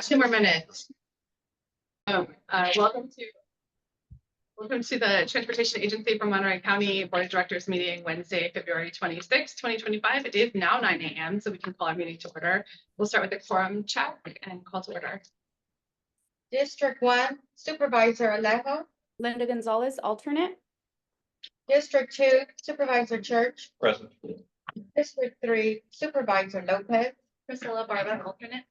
2 more minutes. Welcome to the Transportation Agency from Monterey County Board of Directors meeting Wednesday, February 26, 2025. It is now 9 a.m., so we can call our meeting to order. We'll start with the quorum check and call to order. District 1, Supervisor Alejo. Linda Gonzalez, alternate. District 2, Supervisor Church. Present. District 3, Supervisor Lopez. Priscilla Barba, alternate.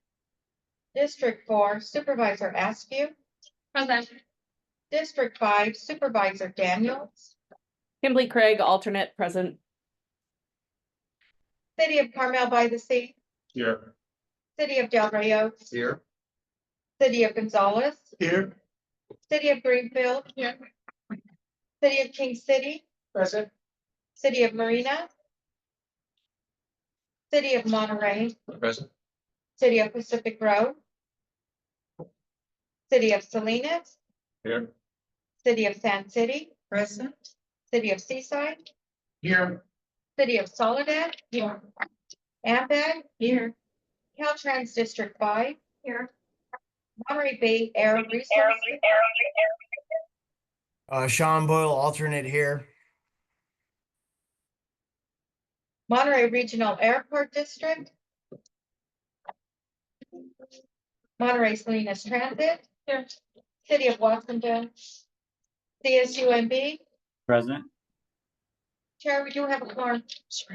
District 4, Supervisor Askew. Present. District 5, Supervisor Daniels. Kimberly Craig, alternate, present. City of Carmel by the Sea. Here. City of Del Rio. Here. City of Gonzales. Here. City of Greenfield. Here. City of King City. Present. City of Marina. City of Monterey. Present. City of Pacific Road. City of Salinas. Here. City of San City. Present. City of Seaside. Here. City of Soledad. Here. AMPAG. Here. Caltrans District 5. Here. Monterey Bay Air Resources. Sean Boyle, alternate here. Monterey Regional Airport District. Monterey Salinas Transit. Here. City of Washington. CSUMB. Present. Chair, we do have a quorum.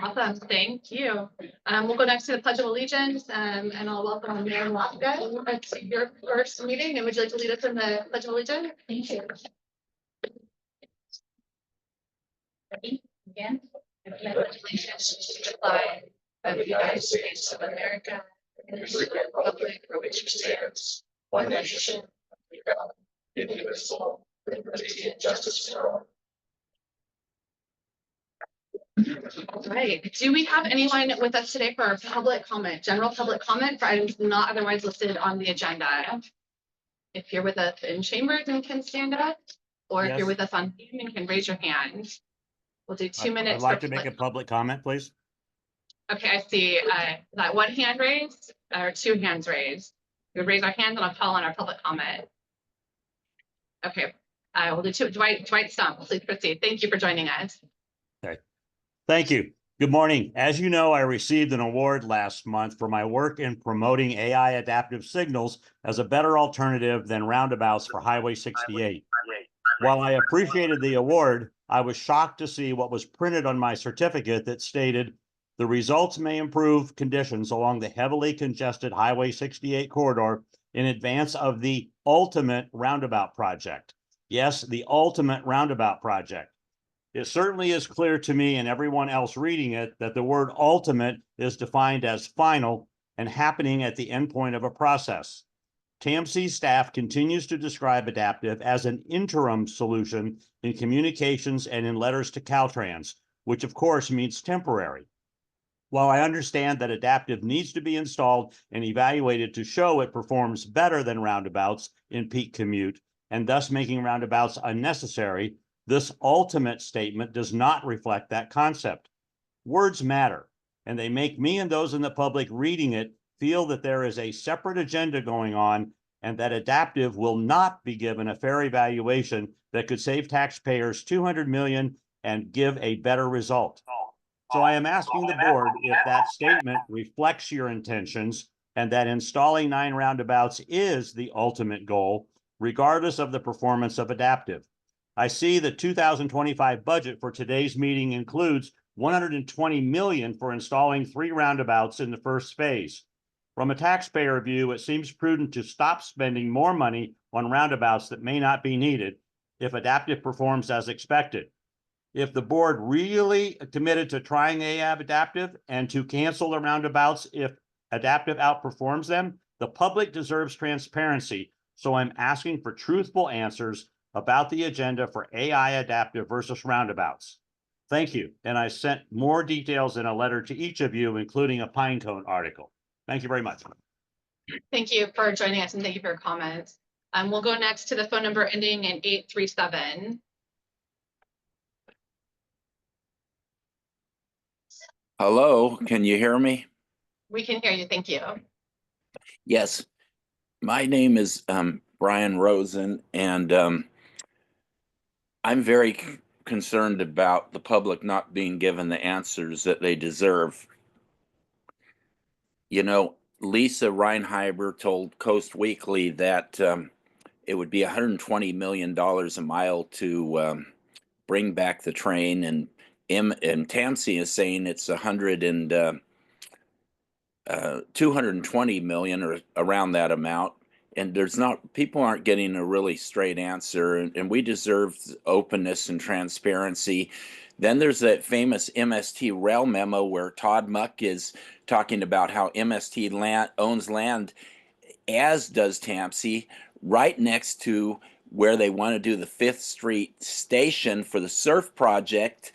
Awesome. Thank you. We'll go next to the Pledge of Allegiance, and I'll welcome Mayor Lopka to your first meeting. And would you like to lead us in the Pledge of Allegiance? Thank you. Ready? Again. I pledge allegiance to the flag of the United States of America and to the republic for which it stands, one nation, under God, indivisible, with liberty and justice for all. All right. Do we have anyone with us today for public comment, general public comment for items not otherwise listed on the agenda? If you're with us in chambers and can stand up, or if you're with us on Zoom and can raise your hand. We'll do 2 minutes. I'd like to make a public comment, please. Okay, I see that one hand raised or 2 hands raised. We raise our hands and I'll call on our public comment. Okay, we'll do 2. Dwight Stump, please proceed. Thank you for joining us. Okay. Thank you. Good morning. As you know, I received an award last month for my work in promoting AI adaptive signals as a better alternative than roundabouts for Highway 68. While I appreciated the award, I was shocked to see what was printed on my certificate that stated, the results may improve conditions along the heavily congested Highway 68 corridor in advance of the ultimate roundabout project. Yes, the ultimate roundabout project. It certainly is clear to me and everyone else reading it that the word ultimate is defined as final and happening at the endpoint of a process. TAMC staff continues to describe adaptive as an interim solution in communications and in letters to Caltrans, which of course means temporary. While I understand that adaptive needs to be installed and evaluated to show it performs better than roundabouts in peak commute, and thus making roundabouts unnecessary, this ultimate statement does not reflect that concept. Words matter, and they make me and those in the public reading it feel that there is a separate agenda going on and that adaptive will not be given a fair evaluation that could save taxpayers $200 million and give a better result. So I am asking the board if that statement reflects your intentions and that installing 9 roundabouts is the ultimate goal, regardless of the performance of adaptive. I see the 2025 budget for today's meeting includes $120 million for installing 3 roundabouts in the first phase. From a taxpayer view, it seems prudent to stop spending more money on roundabouts that may not be needed if adaptive performs as expected. If the board really committed to trying adaptive and to cancel the roundabouts if adaptive outperforms them, the public deserves transparency. So I'm asking for truthful answers about the agenda for AI adaptive versus roundabouts. Thank you. And I sent more details in a letter to each of you, including a Pinecone article. Thank you very much. Thank you for joining us and thank you for your comments. We'll go next to the phone number ending in 837. Hello, can you hear me? We can hear you. Thank you. Yes. My name is Brian Rosen, and I'm very concerned about the public not being given the answers that they deserve. You know, Lisa Reinheimer told Coast Weekly that it would be $120 million a mile to bring back the train, and TAMC is saying it's 220 million or around that amount. And people aren't getting a really straight answer, and we deserve openness and transparency. Then there's that famous MST rail memo where Todd Muck is talking about how MST owns land, as does TAMC, right next to where they want to do the Fifth Street station for the surf project.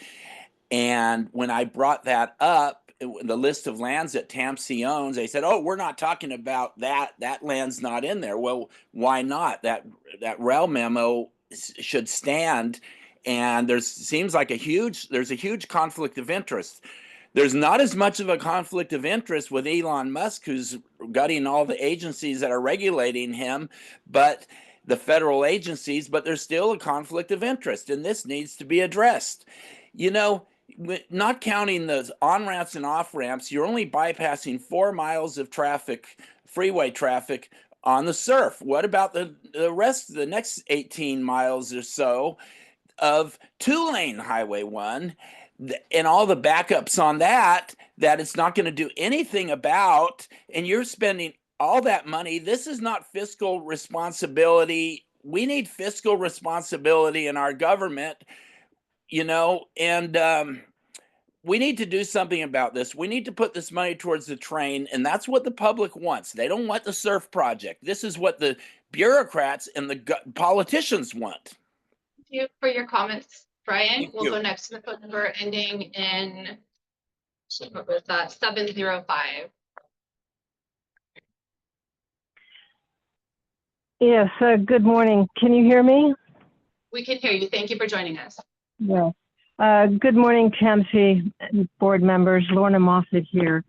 And when I brought that up, the list of lands that TAMC owns, they said, "Oh, we're not talking about that. That land's not in there." Well, why not? That rail memo should stand. And seems like there's a huge conflict of interest. There's not as much of a conflict of interest with Elon Musk, who's gutting all the agencies that are regulating him, but the federal agencies, but there's still a conflict of interest, and this needs to be addressed. You know, not counting the on-ramps and off-ramps, you're only bypassing 4 miles of traffic, freeway traffic on the surf. What about the rest of the next 18 miles or so of 2-lane Highway 1 and all the backups on that it's not going to do anything about, and you're spending all that money? This is not fiscal responsibility. We need fiscal responsibility in our government, and we need to do something about this. We need to put this money towards the train, and that's what the public wants. They don't want the surf project. This is what the bureaucrats and the politicians want. Thank you for your comments, Brian. Thank We'll you. go next to the phone number ending in, what was that, 705. Yes, good morning. Can you hear me? We can hear you. Thank you for joining us. Yeah. Good morning, TAMC board members. Lorna Moffett here.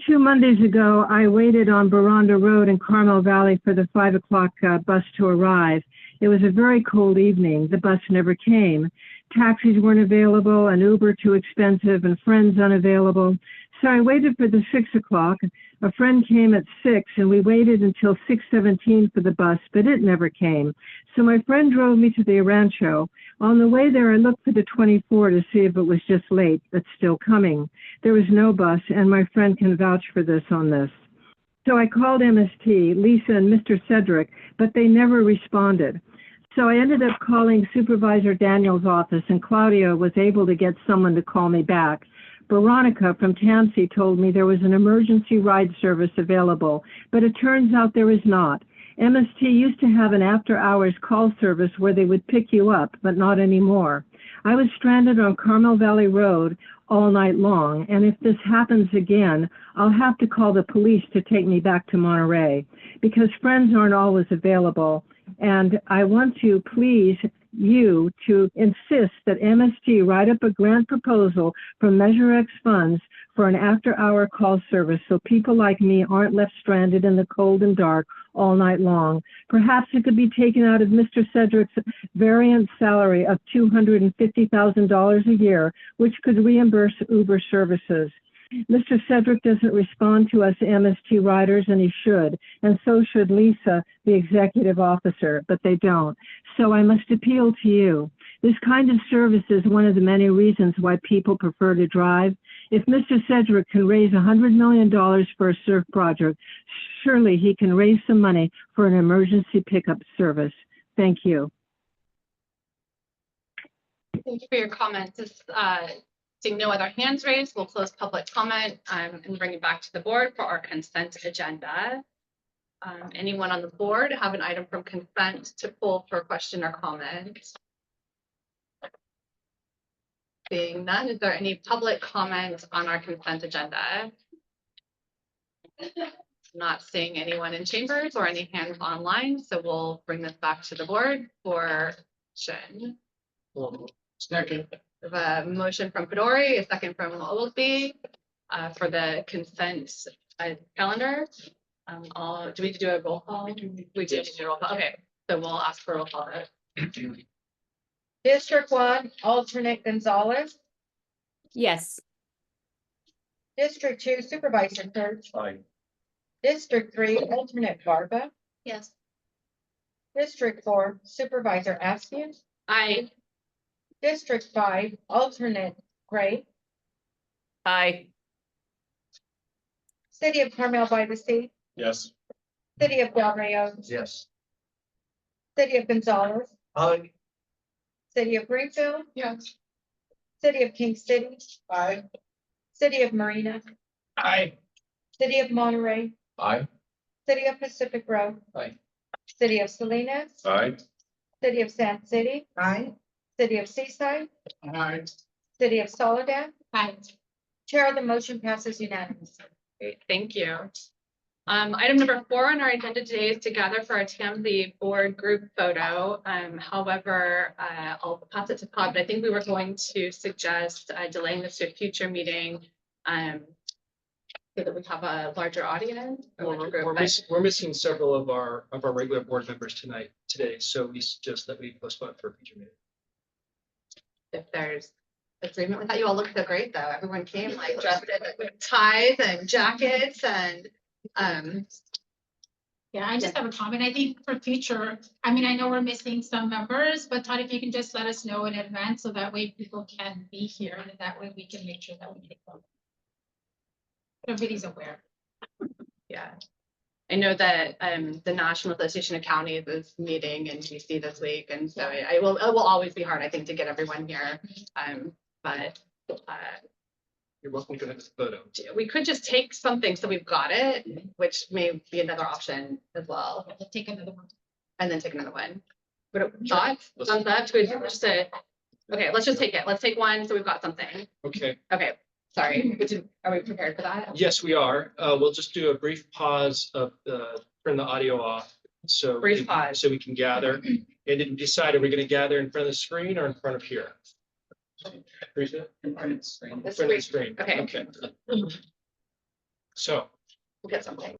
2 Mondays ago, I waited on Baranda Road in Carmel Valley for the 5 o'clock bus to arrive. It was a very cold evening. The bus never came. Taxis weren't available, and Uber too expensive, and friends unavailable. So I waited for the 6 o'clock. A friend came at 6, and we waited until 6:17 for the bus, but it never came. So my friend drove me to the Rancho. On the way there, I looked for the 24 to see if it was just late, but still coming. There was no bus, and my friend can vouch for this on this. So I called MST, Lisa and Mr. Cedric, but they never responded. So I ended up calling Supervisor Daniel's office, and Claudia was able to get someone to call me back. Veronica from TAMC told me there was an emergency ride service available, but it turns out there is not. MST used to have an after-hours call service where they would pick you up, but not anymore. I was stranded on Carmel Valley Road all night long, and if this happens again, I'll have to call the police to take me back to Monterey, because friends aren't always available. And I want to please you to insist that MST write up a grant proposal from Measure X funds for an after-hour call service so people like me aren't left stranded in the cold and dark all night long. Perhaps it could be taken out of Mr. Cedric's variant salary of $250,000 a year, which could reimburse Uber services. Mr. Cedric doesn't respond to us MST riders, and he should, and so should Lisa, the executive officer, but they don't. So I must appeal to you. This kind of service is one of the many reasons why people prefer to drive. If Mr. Cedric can raise $100 million for a surf project, surely he can raise some money for an emergency pickup service. Thank you. Thank you for your comments. Seeing no other hands raised, we'll close public comment and bring it back to the board for our consent agenda. Anyone on the board have an item from consent to pull for question or comment? Seeing none, is there any public comment on our consent agenda? Not seeing anyone in chambers or any hands online, so we'll bring this back to the board for action. Second. We have a motion from Fedori, a second from Oglesby for the consent calendar. Do we do a roll call? We do a roll call. Okay, so we'll ask for a roll call vote. District one, alternate Gonzalez. Yes. District two, Supervisor Kurtz. Aye. District three, alternate Barba. Yes. District four, Supervisor Askew. I, District five, alternate Gray. Aye. City of Carmel by the Sea, Yes. City of Del Rio, Yes. City of Gonzalez, Aye. City of Greenfield, Yes. City of King City, Aye. City of Marina, Aye. City of Monterey, Aye. City of Pacific Grove, Aye. City of Salinas, Aye. City of Sand City, Aye. City of Seaside, Aye. City of Soledad. Aye. Chair, the motion passes unanimously. Great, thank you. Item number 4 on our agenda today is to gather for our TAMC board group photo. However, I'll pass it to Todd, but I think we were going to suggest delaying this to a future meeting. So that we have a larger audience. a larger group, but- We're missing several of our regular board members today, so we suggest that we postpone it for a future meeting. If there's agreement with that, you all look so great though. Everyone came like dressed in ties and jackets and, Yeah, I just have a comment. I think for future, I mean, I know we're missing some members, but Todd, if you can just let us know in advance, so that way people can be here, and that way we can make sure that we take them. Everybody's aware. yeah. I know that the National Association of Counties is meeting in DC this week, and so it will always be hard, I think, to get everyone here. But You're welcome to have this photo. we could just take something, so we've got it, which may be another option as well, We'll take another one. and then take another one. But thoughts on that? Good, just to, okay, let's just take it. Let's take one, so we've got something. Okay, Okay, sorry. Are we prepared for that? yes, we are. We'll just do a brief pause of turn the audio off. So Brief pause. so we can gather and then decide, are we going to gather in front of the screen or in front of here? Teresa? In front of the screen. In front of the screen. Okay. Okay. So. We'll get something.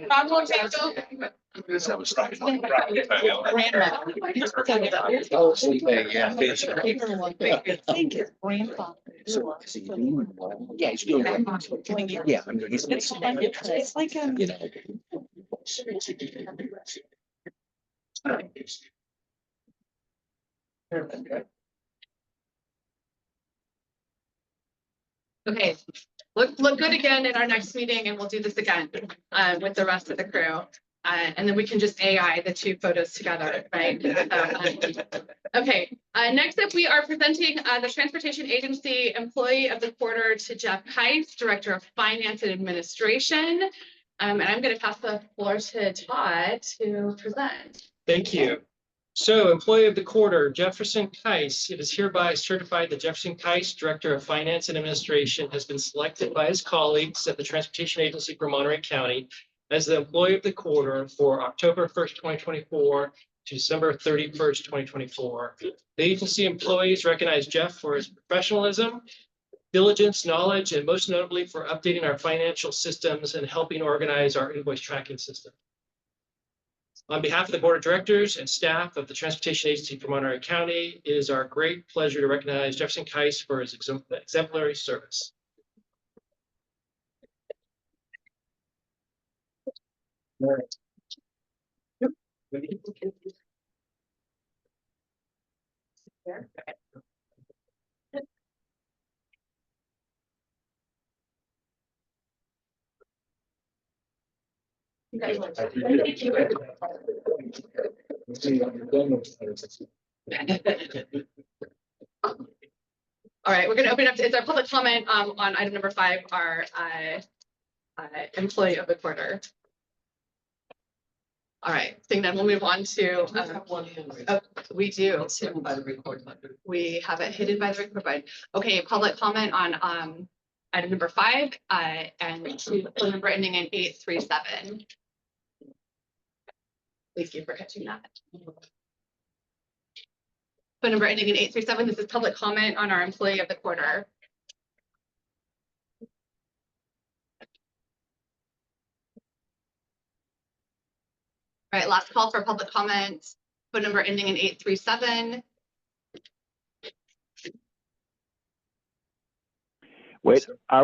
Bob will take over. Yeah, he's doing it. Yeah, I'm doing it. It's like, you know. Okay, look good again in our next meeting and we'll do this again with the rest of the crew. And then we can just AI the two photos together, right? Okay, next up, we are presenting the Transportation Agency Employee of the Quarter to Jeff Heiss, Director of Finance and Administration. And I'm going to pass the floor to Todd to present. Thank you. So, Employee of the Quarter, Jefferson Keiss. It is hereby certified that Jefferson Keiss, Director of Finance and Administration, has been selected by his colleagues at the Transportation Agency for Monterey County as the Employee of the Quarter for October 1st, 2024 to December 31st, 2024. The agency employees recognize Jeff for his professionalism, diligence, knowledge, and most notably for updating our financial systems and helping organize our invoice tracking system. On behalf of the Board of Directors and staff of the Transportation Agency for Monterey County, it is our great pleasure to recognize Jefferson Keiss for his exemplary service. All right, we're going to open it up to, it's our public comment on item number 5, our Employee of the Quarter. All right, seeing that, we'll move on to, oh, we do. It's hidden by the record button. We have it hidden by the record button. Okay, public comment on item number 5 and phone number ending in 837. Thank you for catching that. Phone number ending in 837. This is public comment on our Employee of the Quarter. All right, last call for public comment. Phone number ending in 837. Wait, I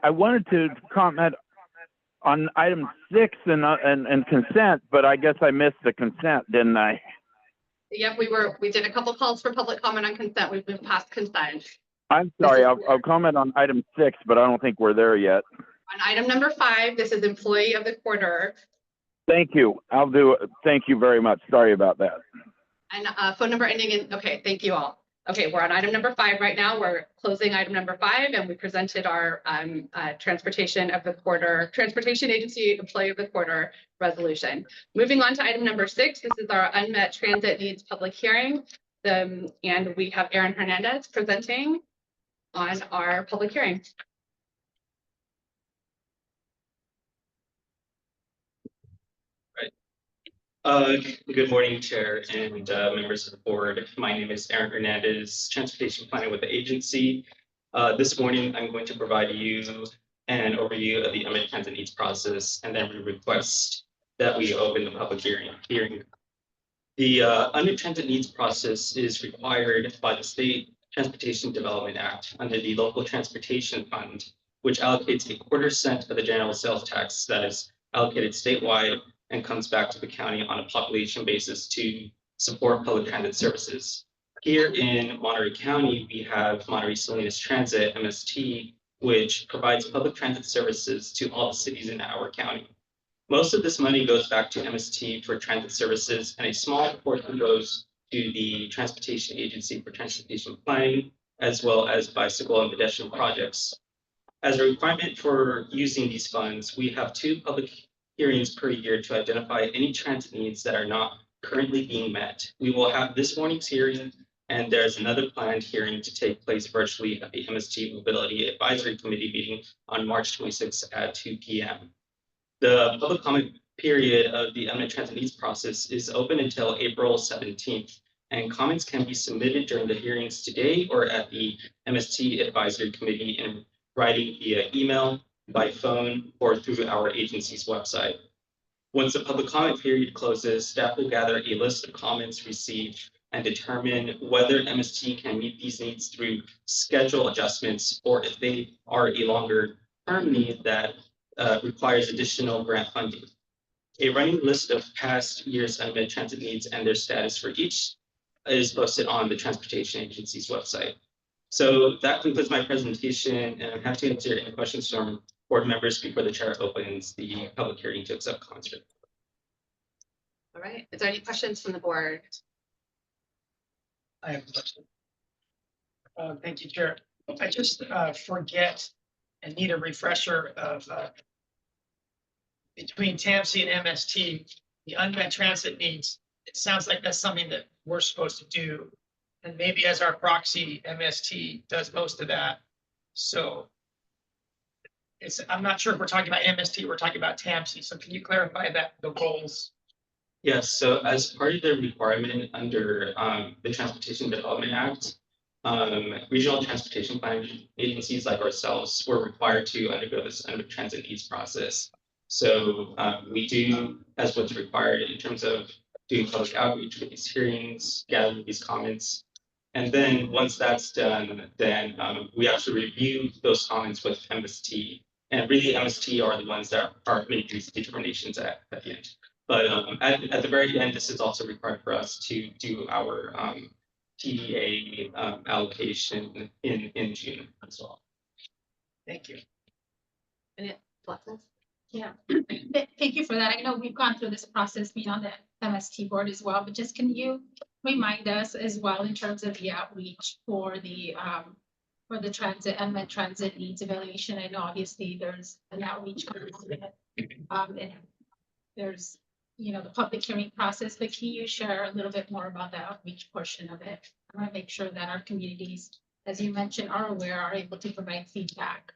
wanted to comment on item 6 and consent, but I guess I missed the consent, didn't I? Yep, we did a couple calls for public comment on consent. We've been past consent. I'm sorry, I'll comment on item 6, but I don't think we're there yet. On item number 5, this is Employee of the Quarter. Thank you. I'll do it. Thank you very much. Sorry about that. And phone number ending in, okay, thank you all. Okay, we're on item number 5 right now. We're closing item number 5 and we presented our Transportation Agency Employee of the Quarter resolution. Moving on to item number 6, this is our unmet transit needs public hearing. And we have Aaron Hernandez presenting on our public hearing. Good morning, Chair and members of the board. My name is Aaron Hernandez, Transportation Planner with the agency. This morning, I'm going to provide you an overview of the unmet transit needs process, and then we request that we open the public hearing. The unmet transit needs process is required by the State Transportation Development Act under the Local Transportation Fund, which allocates a quarter-cent of the general sales tax that is allocated statewide and comes back to the county on a population basis to support public transit services. Here in Monterey County, we have Monterey Salinas Transit, MST, which provides public transit services to all the cities in our county. Most of this money goes back to MST for transit services, and a small portion goes to the Transportation Agency for Transportation Planning, as well as bicycle and pedestrian projects. As a requirement for using these funds, we have 2 public hearings per year to identify any transit needs that are not currently being met. We will have this morning's hearing, and there's another planned hearing to take place virtually at the MST Mobility Advisory Committee meeting on March 26th at 2 p.m. The public comment period of the unmet transit needs process is open until April 17th, and comments can be submitted during the hearings today or at the MST Advisory Committee in writing via email, by phone, or through our agency's website. Once the public comment period closes, staff will gather a list of comments received and determine whether MST can meet these needs through schedule adjustments, or if they are a longer term need that requires additional grant funding. A running list of past year's unmet transit needs and their status for each is posted on the Transportation Agency's website. So that concludes my presentation, and I'm happy to answer any questions from board members before the chair opens the public hearing to accept comments. All right, is there any questions from the board? I have a question. Thank you, Chair. I just forget and need a refresher of between TAMC and MST, the unmet transit needs. It sounds like that's something that we're supposed to do. And maybe as our proxy, MST does most of that. So I'm not sure if we're talking about MST, we're talking about TAMC. So can you clarify that, the roles? Yes, so as part of the requirement under the Transportation Development Act, regional transportation planning agencies like ourselves were required to undergo this unmet transit needs process. So we do as what's required in terms of doing public outreach with these hearings, gathering these comments. And then once that's done, then we actually review those comments with MST. And really MST are the ones that are making these determinations at the end. But at the very end, this is also required for us to do our TDA allocation in June as well. Thank you. Yeah, thank you for that. I know we've gone through this process being on the MST board as well, but just can you remind us as well in terms of the outreach for the transit unmet transit needs evaluation? I know obviously there's an outreach component, and there's the public hearing process, but can you share a little bit more about the outreach portion of it? I want to make sure that our communities, as you mentioned, are aware, are able to provide feedback.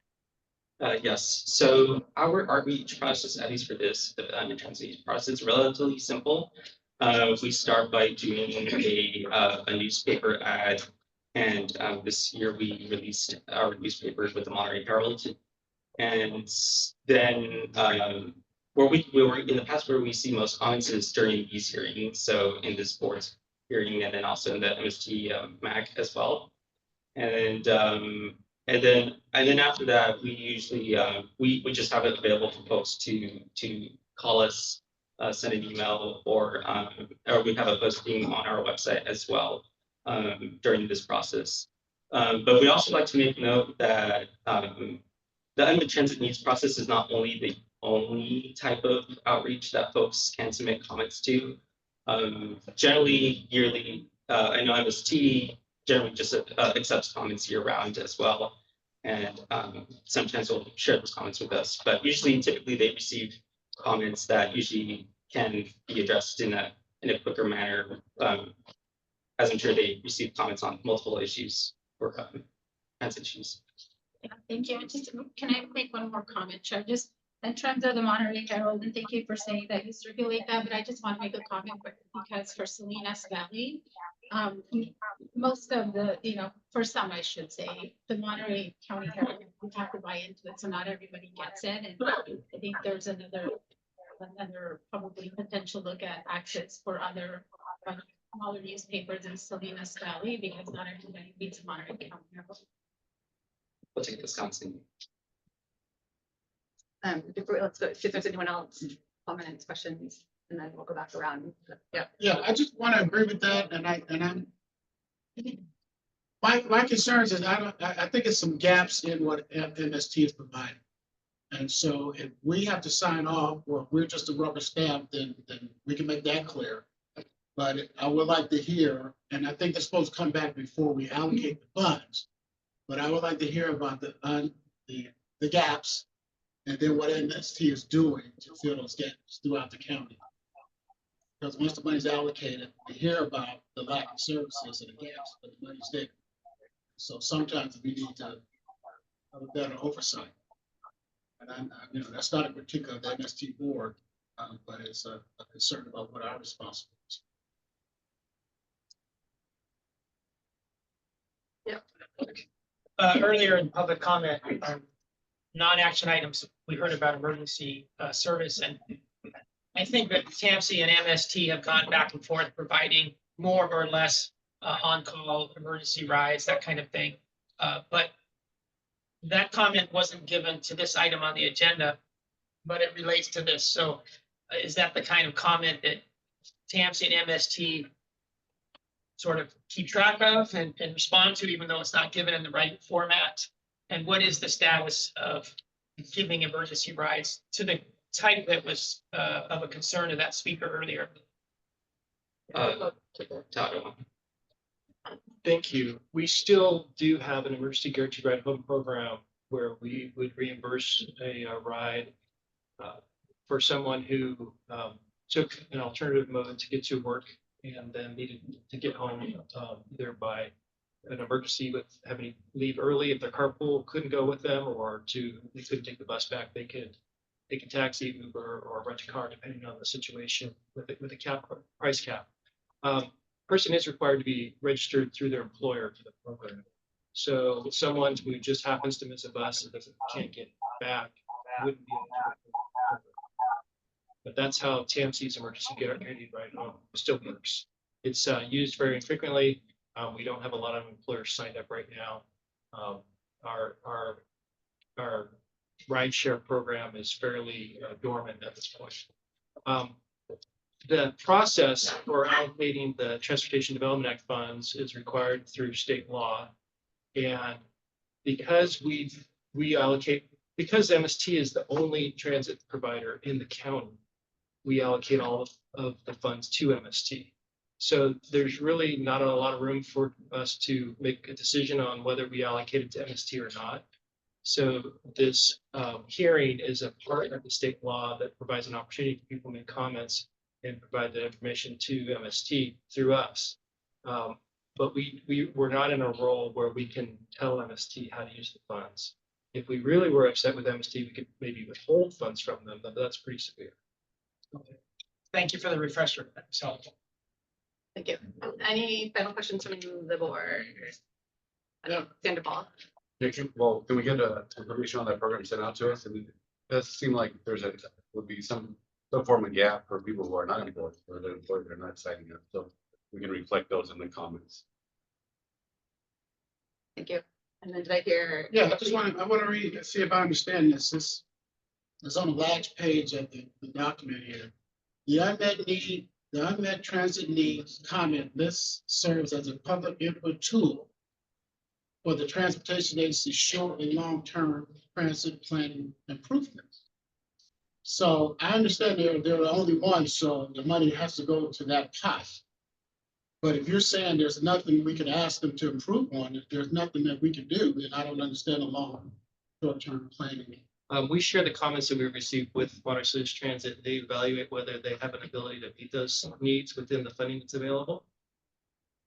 Yes, so our outreach process, at least for this, the unmet transit process, is relatively simple. We start by doing a newspaper ad, and this year we released our newspaper with the Monterey Herald. And then where we were in the past, where we see most comments is during these hearings. So in this board's hearing, and then also in the MST MAC as well. And then after that, we usually we just have it available for folks to call us, send an email, or we have a posting on our website as well during this process. But we also like to make note that the unmet transit needs process is not only the only type of outreach that folks can submit comments to. Generally, yearly, I know MST generally just accepts comments year round as well. And sometimes will share those comments with us, but usually, typically they receive comments that usually can be addressed in a quicker manner, as I'm sure they receive comments on multiple issues or transit issues. Yeah, thank you. Just can I make one more comment, Chair? Just in terms of the Monterey Herald, and thank you for saying that you circulate that, but I just want to make a comment because for Salinas Valley, most of the, for some, I should say, the Monterey County Herald, we have to buy into it, so not everybody gets it. And I think there's another probably potential look at access for other smaller newspapers in Salinas Valley, because not everybody reads Monterey County Herald. We'll take Wisconsin. Let's go see if there's anyone else, comments, questions, and then we'll go back around. Yeah, I just want to agree with that, and I'm my concerns is I think it's some gaps in what MST is providing, and so if we have to sign off, or if we're just a rubber stamp, then we can make that clear. But I would like to hear, and I think they're supposed to come back before we allocate the funds. But I would like to hear about the gaps, and then what MST is doing to fill those gaps throughout the county. Because once the money's allocated, we hear about the lack of services and the gaps, but the money's there. So sometimes we need to have a better oversight. And that's not a critique of the MST board, but it's a concern about what our responsibility is. Earlier in public comment, non-action items, we heard about emergency service, and I think that TAMC and MST have gone back and forth providing more or less on-call emergency rides, that kind of thing. But that comment wasn't given to this item on the agenda, but it relates to this. So is that the kind of comment that TAMC and MST sort of keep track of and respond to, even though it's not given in the right format? And what is the status of giving emergency rides to the type that was of a concern to that speaker earlier? Thank you. We still do have an emergency guaranteed ride home program where we would reimburse a ride for someone who took an alternative mode to get to work and then needed to get home either by an emergency with having to leave early if their carpool couldn't go with them, or they couldn't take the bus back. They could taxi, Uber, or rent a car depending on the situation with a price cap. Person is required to be registered through their employer for the program. So someone who just happens to miss a bus and can't get back wouldn't be able to. But that's how TAMC's emergency guaranteed ride home still works. It's used very infrequently. We don't have a lot of employers signed up right now. Our rideshare program is fairly dormant at this point. The process for allocating the Transportation Development Act funds is required through state law. And because because MST is the only transit provider in the county, we allocate all of the funds to MST. So there's really not a lot of room for us to make a decision on whether we allocate it to MST or not. So this hearing is a part of the state law that provides an opportunity for people to make comments and provide that information to MST through us. But we're not in a role where we can tell MST how to use the funds. If we really were upset with MST, we could maybe withhold funds from them, but that's pretty severe. Okay. Thank you for the refresher. That's helpful. Thank you. Any final questions from the board? Yeah. Sandoval. Well, can we get information on that program sent out to us? I mean, it does seem like would be some form of gap for people who are not employed, or they're employed, they're not signing up. So we can reflect those in the comments. Thank you. And then did I hear? Yeah, I want to read, see if I understand this. This is on the last page of the document here. The unmet transit needs comment. This serves as a public input tool for the transportation agency's short and long-term transit planning improvements. So I understand they're the only ones, so the money has to go to that pot. But if you're saying there's nothing we can ask them to improve on, if there's nothing that we can do, then I don't understand the long short-term planning. We share the comments that we received with Water Solutions Transit. They evaluate whether they have an ability to meet those needs within the funding that's available.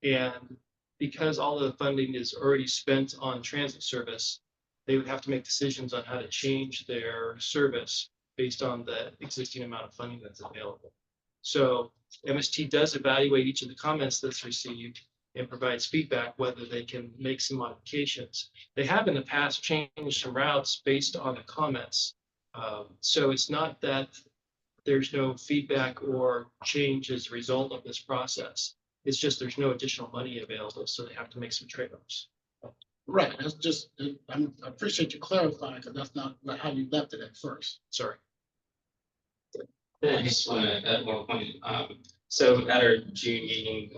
And because all of the funding is already spent on transit service, they would have to make decisions on how to change their service based on the existing amount of funding that's available. So MST does evaluate each of the comments that's received and provides feedback whether they can make some modifications. They have in the past changed some routes based on the comments. So it's not that there's no feedback or change as a result of this process. It's just there's no additional money available, so they have to make some trade-offs. Right, that's just, I appreciate you clarifying, because that's not how you left it at first. Sorry. I just want to add one point. So at our June meeting,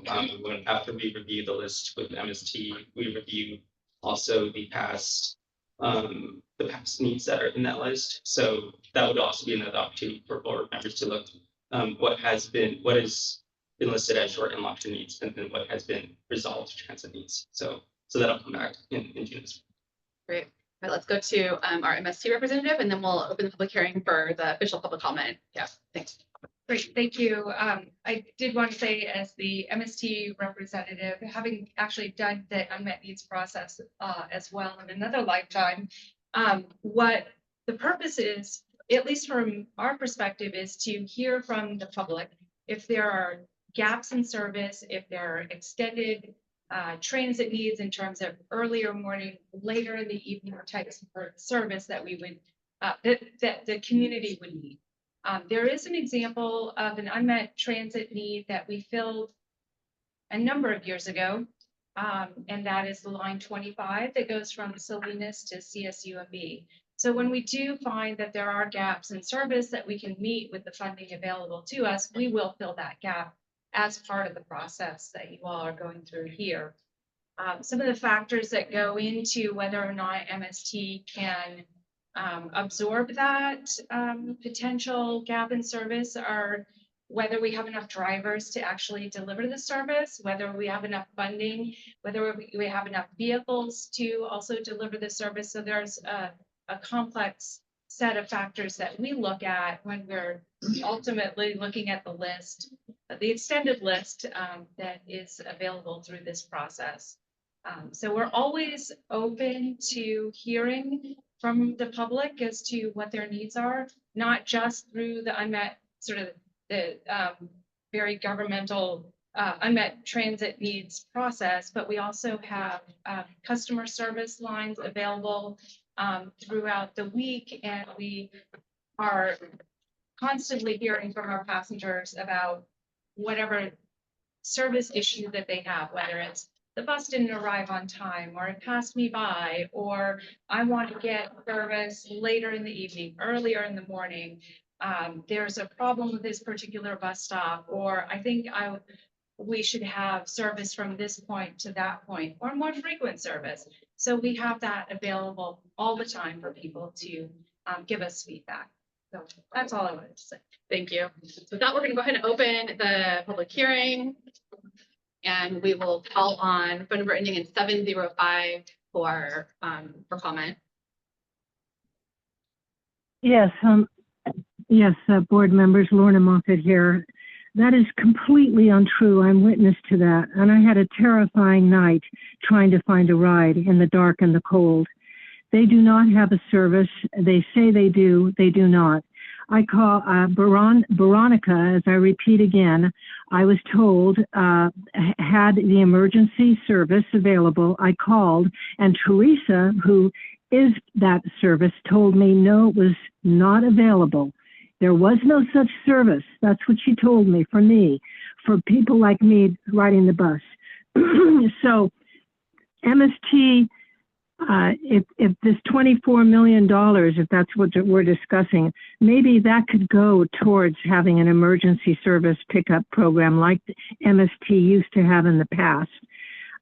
after we review the list with MST, we review also the past needs that are in that list. So that would also be another opportunity for board members to look what has been listed as short and long-term needs, and then what has been resolved transit needs. So that'll come back in June. Great. All right, let's go to our MST representative, and then we'll open the public hearing for the official public comment. Yeah, thanks. Great, thank you. I did want to say, as the MST representative, having actually done the unmet needs process as well in another lifetime, what the purpose is, at least from our perspective, is to hear from the public if there are gaps in service, if there are extended transit needs in terms of earlier morning, later in the evening types of service that we would, that the community would need. There is an example of an unmet transit need that we filled a number of years ago. And that is the line 25 that goes from Salinas to CSUMB. So when we do find that there are gaps in service that we can meet with the funding available to us, we will fill that gap as part of the process that you all are going through here. Some of the factors that go into whether or not MST can absorb that potential gap in service are whether we have enough drivers to actually deliver the service, whether we have enough funding, whether we have enough vehicles to also deliver the service. So there's a complex set of factors that we look at when we're ultimately looking at the list, the extended list that is available through this process. So we're always open to hearing from the public as to what their needs are, not just through the unmet sort of the very governmental unmet transit needs process, but we also have customer service lines available throughout the week, and we are constantly hearing from our passengers about whatever service issue that they have, whether it's the bus didn't arrive on time, or it passed me by, or I want to get service later in the evening, earlier in the morning. There's a problem with this particular bus stop, or I think we should have service from this point to that point, or more frequent service. So we have that available all the time for people to give us feedback. So that's all I wanted to say. Thank you. So with that, we're gonna go ahead and open the public hearing. And we will call on phone number ending in 705 for comment. Yes, board members, Lorna Moffett here. That is completely untrue. I'm witness to that. And I had a terrifying night trying to find a ride in the dark and the cold. They do not have a service. They say they do not. I call Veronica, as I repeat again, I was told had the emergency service available. I called, and Teresa, who is that service, told me no, it was not available. There was no such service. That's what she told me, for people like me riding the bus. So MST, if this $24 million, if that's what we're discussing, maybe that could go towards having an emergency service pickup program like the MST used to have in the past.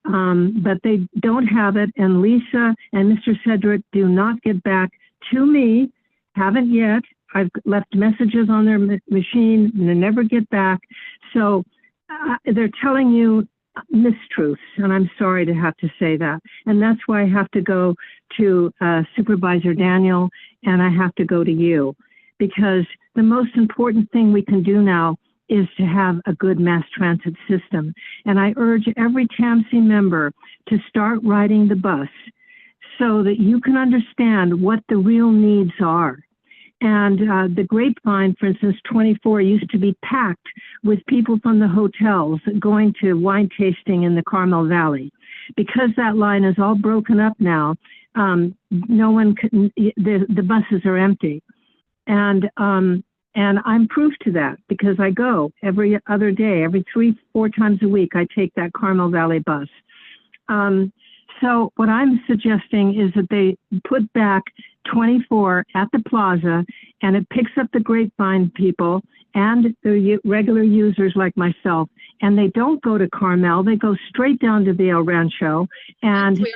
But they don't have it, and Lisa and Mr. Cedric do not get back to me, haven't yet. I've left messages on their machine, and they never get back. So they're telling you mistruths, and I'm sorry to have to say that. And that's why I have to go to Supervisor Daniel, and I have to go to you, because the most important thing we can do now is to have a good mass transit system. And I urge every TAMC member to start riding the bus so that you can understand what the real needs are. And the Grapevine, for instance, 24 used to be packed with people from the hotels going to wine tasting in the Carmel Valley. Because that line is all broken up now, no one can, the buses are empty. And I'm proof to that, because I go every other day, every 3-4 times a week, I take that Carmel Valley bus. So what I'm suggesting is that they put back 24 at the plaza, and it picks up the Grapevine people and the regular users like myself, and they don't go to Carmel, they go straight down to the El Rancho. And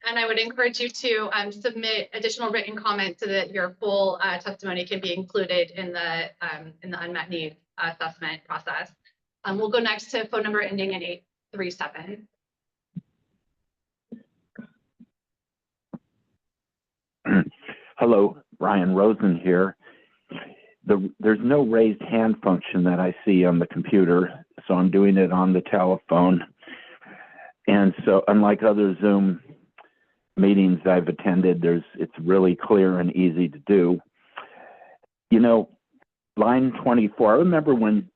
and I would encourage you to submit additional written comments so that your full testimony can be included in the unmet need assessment process. We'll go next to phone number ending in 837. Hello, Brian Rosen here. There's no raised hand function that I see on the computer, so I'm doing it on the telephone. And so unlike other Zoom meetings I've attended, it's really clear and easy to do. You know, line 24, I remember when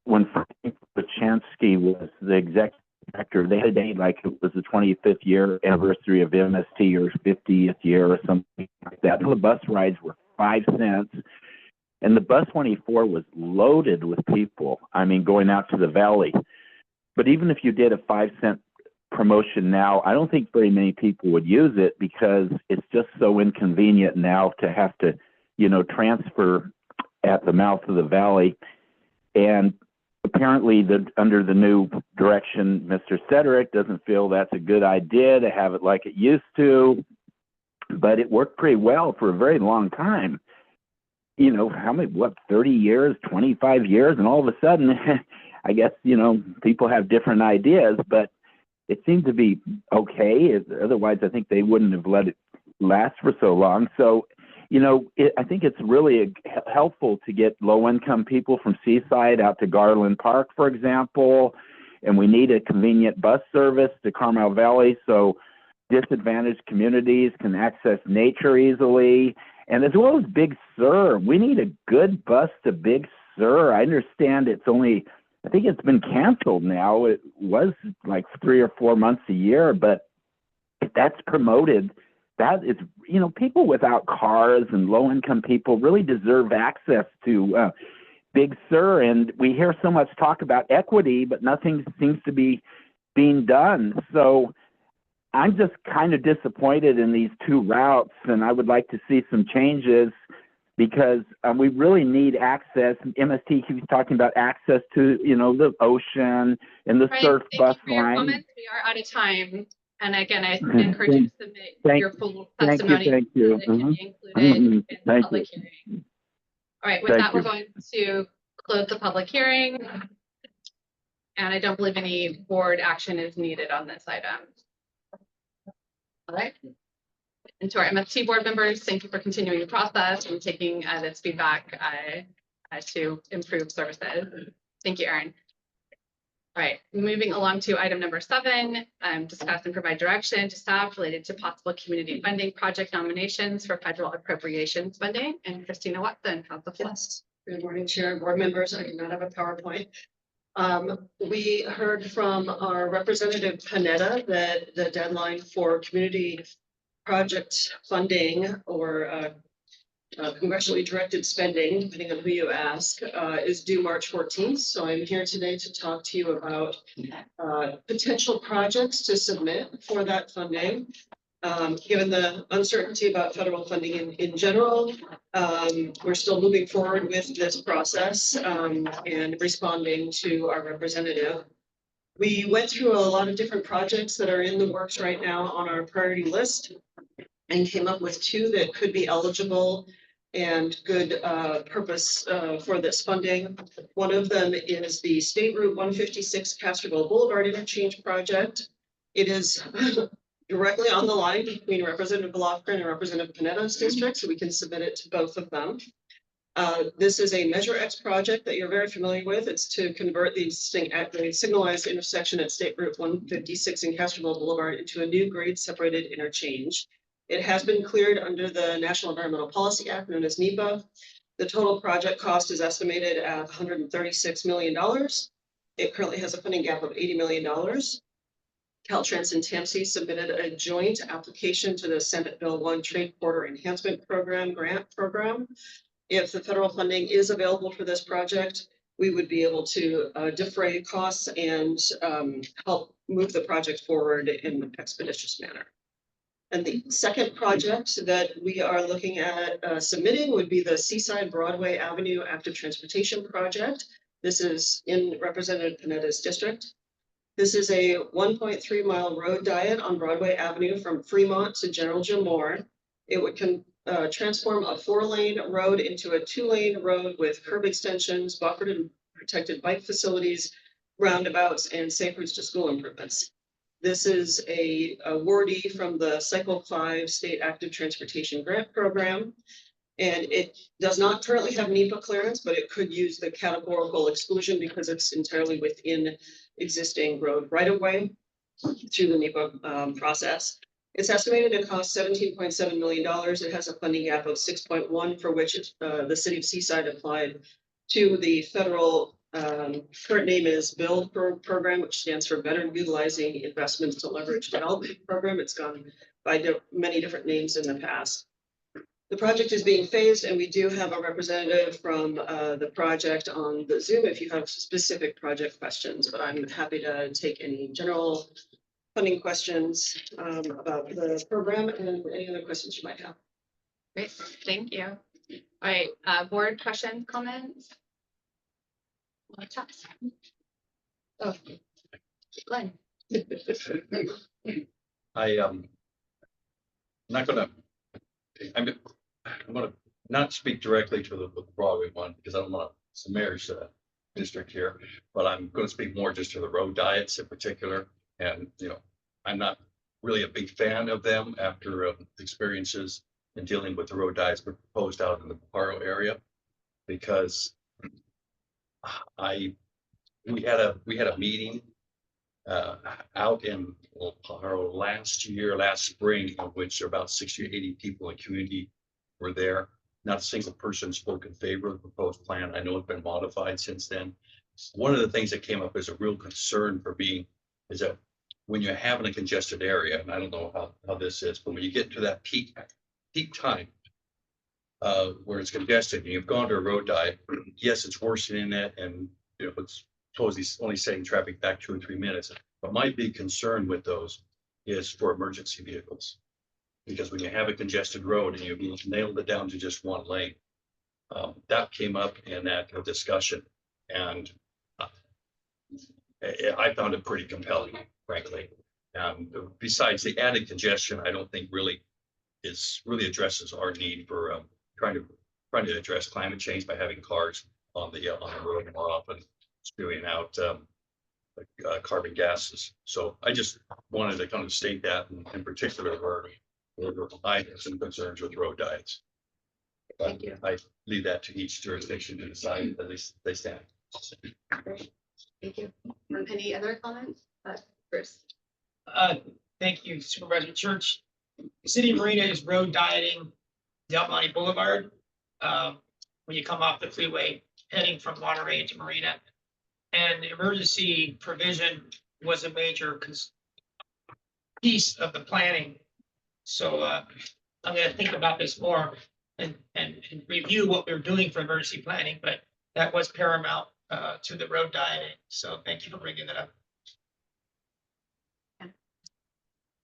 Frank Pachansky was the executive contractor. They had a day like it was the 25th year anniversary of MST or 50th year or something like that. The bus rides were 5 cents. And the bus 24 was loaded with people. I mean, going out to the valley. But even if you did a 5-cent promotion now, I don't think very many people would use it because it's just so inconvenient now to have to, transfer at the mouth of the valley. And apparently under the new direction, Mr. Cedric doesn't feel that's a good idea to have it like it used to, but it worked pretty well for a very long time. 30 years, 25 years, and all of a sudden, I guess, people have different ideas, but it seemed to be okay. Otherwise, I think they wouldn't have let it last for so long. So, I think it's really helpful to get low-income people from Seaside out to Garland Park, for example, and we need a convenient bus service to Carmel Valley so disadvantaged communities can access nature easily. And as well as Big Sur, we need a good bus to Big Sur. I understand I think it's been canceled now. It was like 3 or 4 months a year, but if that's promoted, that is, people without cars and low-income people really deserve access to Big Sur. And we hear so much talk about equity, but nothing seems to be being done. So I'm just kind of disappointed in these 2 routes, and I would like to see some changes because we really need access. MST keeps talking about access to, the ocean and the Right, surf thank bus you for your line. comments. We are out of time. And again, I encourage you to submit your full Thank testimony you. so that it can be included in the Thank public you. hearing. All right, with Thank that, we're you. going to close the public hearing. And I don't believe any board action is needed on this item. All right. And to our MFT board members, thank you for continuing the process and taking this feedback to improve services. Thank you, Erin. All right, moving along to item number 7, discuss and provide direction to staff related to possible community funding project nominations for federal appropriations funding. And Christina Watson has the floor. Good morning, Chair and board members. I do not have a PowerPoint. We heard from our representative Panetta that the deadline for community project funding or congressionally directed spending, depending on who you ask, is due March 14th. So I'm here today to talk to you about potential projects to submit for that funding. Given the uncertainty about federal funding in general, we're still moving forward with this process and responding to our representative. We went through a lot of different projects that are in the works right now on our priority list and came up with 2 that could be eligible and good purpose for this funding. One of them is the State Route 156 Castroville Boulevard Interchange Project. It is directly on the line between Representative Lofgren and Representative Panetta's district, so we can submit it to both of them. This is a Measure X project that you're very familiar with. It's to convert the existing signalized intersection at State Route 156 and Castroville Boulevard into a new grade separated interchange. It has been cleared under the National Environmental Policy Act, known as NEPA. The total project cost is estimated at $136 million. It currently has a funding gap of $80 million. Caltrans and TAMC submitted a joint application to the Senate Bill 1 Trade Border Enhancement Program grant program. If the federal funding is available for this project, we would be able to defray costs and help move the project forward in an expeditious manner. And the second project that we are looking at submitting would be the Seaside Broadway Avenue Active Transportation Project. This is in Representative Panetta's district. This is a 1.3 mile road diet on Broadway Avenue from Fremont to General Jim Moore. It would transform a 4-lane road into a 2-lane road with curb extensions, buffered and protected bike facilities, roundabouts, and safe routes to school improvements. This is a awardee from the Cycle 5 State Active Transportation Grant Program. And it does not currently have NEPA clearance, but it could use the categorical exclusion because it's entirely within existing road right-of-way through the NEPA process. It's estimated to cost $17.7 million. It has a funding gap of 6.1, for which the city of Seaside applied to the federal Current name is Build Program, which stands for Better Utilizing Investments to Leverage Development Program. It's gone by many different names in the past. The project is being phased, and we do have a representative from the project on the Zoom if you have specific project questions, but I'm happy to take any general funding questions about the program and any other questions you might have. Great, thank you. All right, board questions, comments? Oh, Glenn. I'm gonna not speak directly to the Broadway one because I don't want some mayor's district here, but I'm gonna speak more just to the road diets in particular. And, you know, I'm not really a big fan of them after experiences in dealing with the road diets proposed out in the Paro area. Because we had a meeting out in Paro last spring, of which about 60 or 80 people in the community were there. Not a single person spoke in favor of the proposed plan. I know it's been modified since then. One of the things that came up as a real concern for me is that when you're having a congested area, and I don't know how this is, but when you get to that peak time where it's congested and you've gone to a road diet, yes, it's worsening it, and you know, it's supposedly only setting traffic back 2 or 3 minutes. But my big concern with those is for emergency vehicles. Because when you have a congested road and you've nailed it down to just one lane, that came up in that discussion. And I found it pretty compelling, frankly. Besides the added congestion, I don't think really addresses our need for trying to address climate change by having cars on the road more often, spewing out carbon gases. So I just wanted to kind of state that in particular where I have some concerns with road diets. But I leave that to each jurisdiction to decide at least they stand. Great. Thank you. Any other comments? Bruce. Thank you, Supervisor Church. City Marina is road dieting Del Monte Boulevard. When you come off the freeway heading from Monterey to Marina. And emergency provision was a major piece of the planning. So I'm going to think about this more and review what we're doing for emergency planning, but that was paramount to the road dieting. So thank you for bringing that up.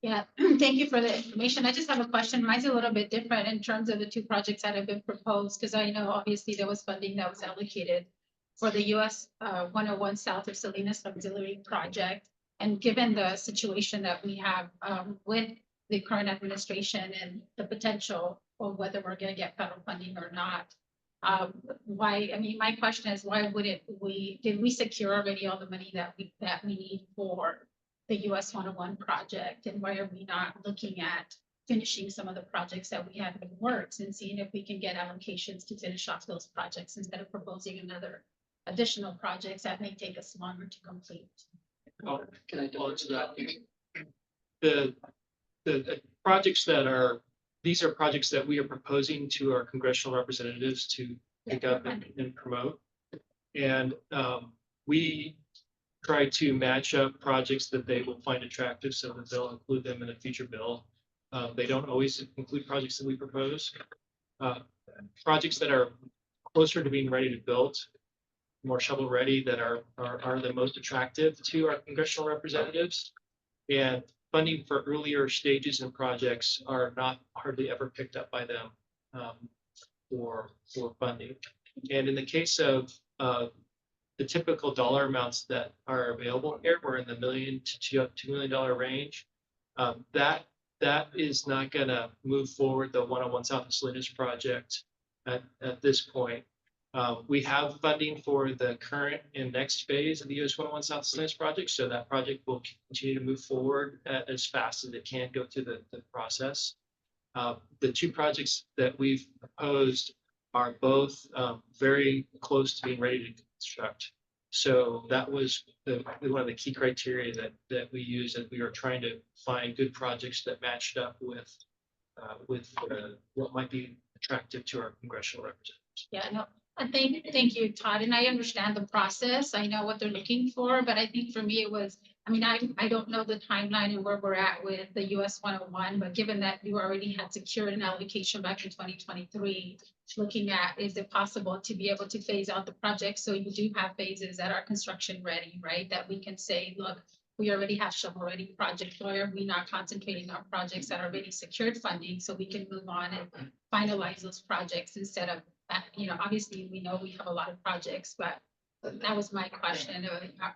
Yeah, thank you for the information. I just have a question. Mine's a little bit different in terms of the two projects that have been proposed, because I know obviously there was funding that was allocated for the US 101 South of Salinas Auxiliary Project. And given the situation that we have with the current administration and the potential of whether we're going to get federal funding or not, my question is, why wouldn't did we secure already all the money that we need for the US 101 project? And why are we not looking at finishing some of the projects that we have in works and seeing if we can get allocations to finish off those projects instead of proposing additional projects that may take us longer to complete? Can I answer that? The projects these are projects that we are proposing to our congressional representatives to pick up and promote. And we try to match up projects that they will find attractive so that they'll include them in a future bill. They don't always include projects that we propose. Projects that are closer to being ready to build, more shovel ready, that are the most attractive to our congressional representatives. And funding for earlier stages and projects are not hardly ever picked up by them for funding. And in the case of the typical dollar amounts that are available here, we're in the $1 million to $2 million range. That is not going to move forward the 101 South of Salinas project at this point. We have funding for the current and next phase of the US 101 South of Salinas project, so that project will continue to move forward as fast as it can go through the process. The two projects that we've proposed are both very close to being ready to construct. So that was one of the key criteria that we used as we were trying to find good projects that matched up with what might be attractive to our congressional representatives. Yeah, no, Thank you, Todd, and I understand the process. I know what they're looking for, but I think for me it was, I mean, I don't know the timeline and where we're at with the US 101, but given that you already had secured an allocation back in 2023, looking at, is it possible to be able to phase out the project so you do have phases that are construction ready, right? That we can say, look, we already have shovel-ready project lawyer. We're not concentrating on projects that already secured funding, so we can move on and finalize those projects instead of, obviously, we know we have a lot of projects, but that was my question.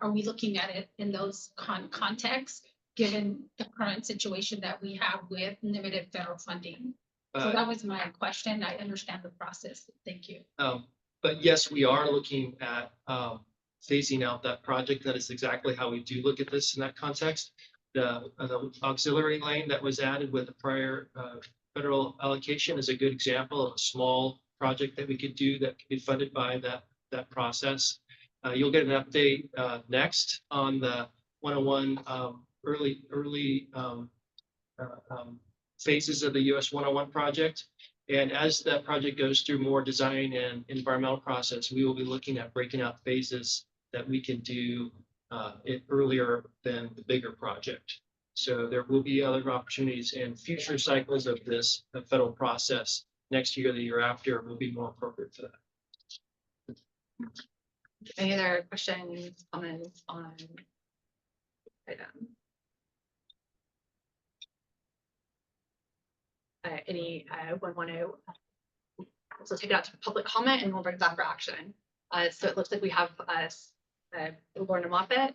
Are we looking at it in those contexts, given the current situation that we have with limited federal funding? So that was my question. I understand the process. Thank you. But yes, we are looking at phasing out that project. That is exactly how we do look at this in that context. The auxiliary lane that was added with the prior federal allocation is a good example of a small project that we could do that could be funded by that process. You'll get an update next on the 101 early phases of the US 101 project. And as that project goes through more design and environmental process, we will be looking at breaking out phases that we can do it earlier than the bigger project. So there will be other opportunities in future cycles of this federal process. Next year, the year after will be more appropriate for that. Any other questions, comments on item? Anyone want to also take it out to public comment and we'll bring it back for action. So it looks like we have Lorna Moffett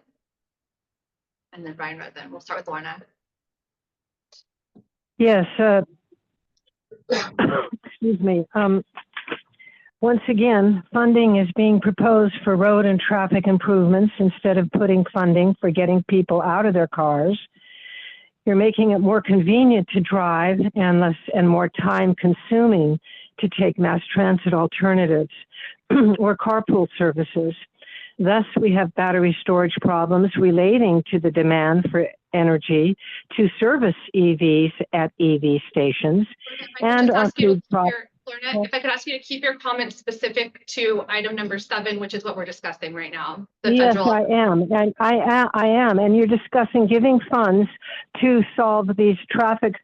and then Brian Rosen. We'll start with Lorna. Yes, excuse me. Once again, funding is being proposed for road and traffic improvements instead of putting funding for getting people out of their cars. You're making it more convenient to drive and more time consuming to take mass transit alternatives or carpool services. Thus, we have battery storage problems relating to the demand for energy to service EVs at EV stations and our food problems. Lorna, if I could ask you to keep your comments specific to item number 7, which is what we're discussing right now. Yes, I am. And I am. And you're discussing giving funds to solve these traffic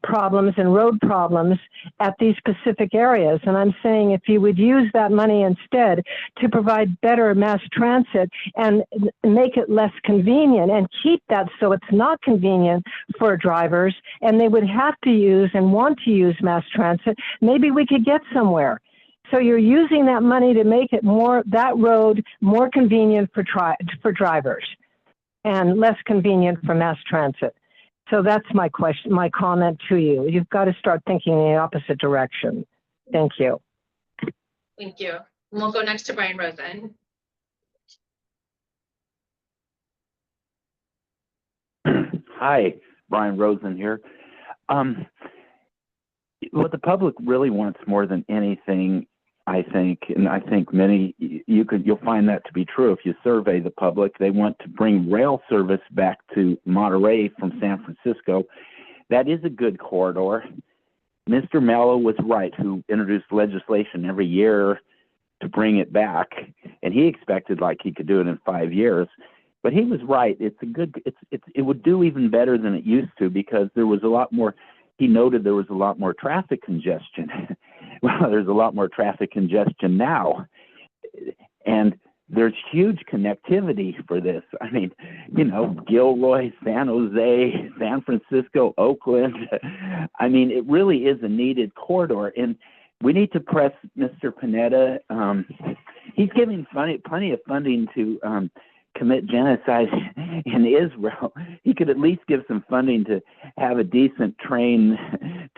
problems and road problems at these specific areas. And I'm saying if you would use that money instead to provide better mass transit and make it less convenient and keep that so it's not convenient for drivers and they would have to use and want to use mass transit, maybe we could get somewhere. So you're using that money to make it that road more convenient for drivers and less convenient for mass transit. So that's my question, my comment to you. You've got to start thinking in the opposite direction. Thank you. Thank you. And we'll go next to Brian Rosen. Hi, Brian Rosen here. What the public really wants more than anything, I think, and I think you'll find that to be true if you survey the public. They want to bring rail service back to Monterey from San Francisco. That is a good corridor. Mr. Mello was right, who introduced legislation every year to bring it back, and he expected like he could do it in 5 years. But he was right. It would do even better than it used to because there was a lot more. He noted there was a lot more traffic congestion. Well, there's a lot more traffic congestion now. And there's huge connectivity for this. I mean, Gilroy, San Jose, San Francisco, Oakland. I mean, it really is a needed corridor. And we need to press Mr. Panetta. He's giving plenty of funding to commit genocide in Israel. He could at least give some funding to have a decent train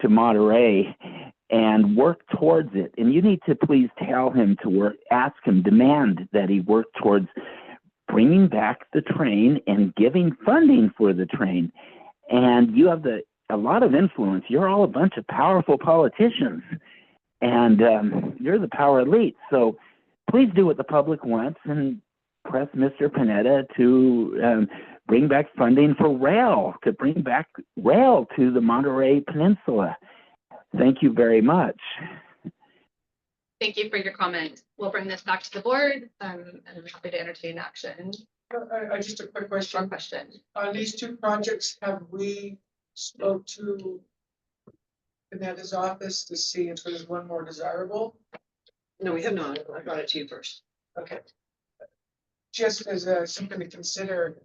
to Monterey and work towards it. And you need to please tell him to demand that he work towards bringing back the train and giving funding for the train. And you have a lot of influence. You're all a bunch of powerful politicians, and you're the power elite. So please do what the public wants and press Mr. Panetta to bring back funding for rail, to bring back rail to the Monterey Peninsula. Thank you very much. Thank you for your comment. We'll bring this back to the board, and I'm happy to entertain action Just a quick or question. question. On these two projects, have we spoke to Amanda's office to see if there's one more desirable? No, we have not. I brought it to you first. Okay. Just as something to consider,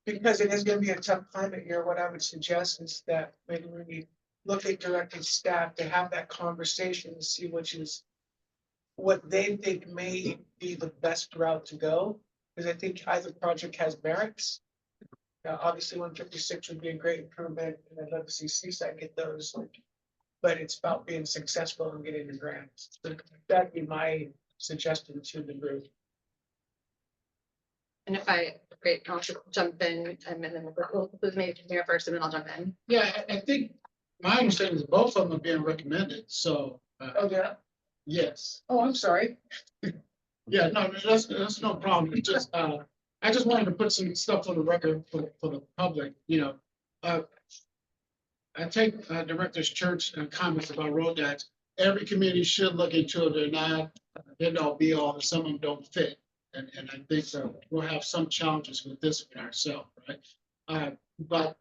because it is gonna be a tough climate here, what I would suggest is that maybe we look at directing staff to have that conversation to see what they think may be the best route to go. Because I think either project has merits. Obviously, 156 would be a great improvement, and I'd love to see Seaside get those. But it's about being successful and getting the grants. So that'd be my suggestion to the group. And if I'll just jump in and then we'll maybe Mayor first and then I'll jump in. Yeah, I think my understanding is both of them are being recommended, so. Oh, yeah. Yes. Oh, I'm sorry. Yeah, no, that's no problem. It's just, I just wanted to put some stuff on the record for the public, I take Director's Church comments about road that every community should look into it. They're not, end all be all, and some of them don't fit. And I think we'll have some challenges with this one ourselves, right? But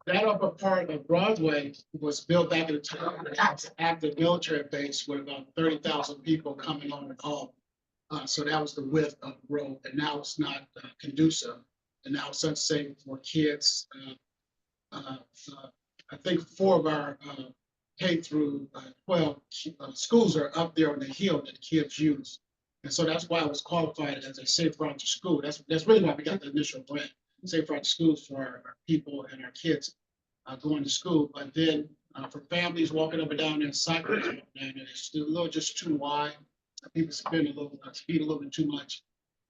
that upper part of Broadway was built back in the time of the active military base with about 30,000 people coming on and off. So that was the width of the road, and now it's not conducive. And now it's unsafe for kids. I think 4 of our K through 12 schools are up there on the hill that the kids use. And so that's why I was qualified as a safe route to school. That's really why we got the initial grant, safe route to schools for our people and our kids going to school. But then for families walking up and down there, cycling, and it's a little just too wide. People speed a little bit too much.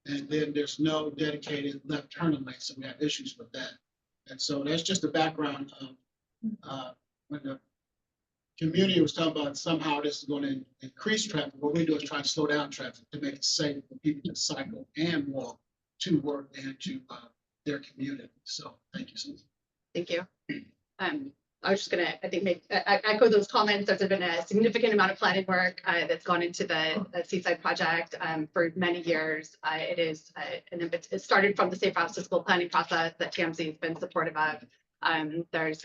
And then there's no dedicated left turning lane, so we have issues with that. And so that's just the background of when the community was talking about somehow this is going to increase traffic. What we do is try to slow down traffic to make it safe for people to cycle and walk to work and to their community. So thank you, Susan. Thank you. I was just gonna, I think, echo those comments. There's been a significant amount of planning work that's gone into the Seaside project for many years. It started from the Safe Routes to School planning process that TAMC has been supportive of. There's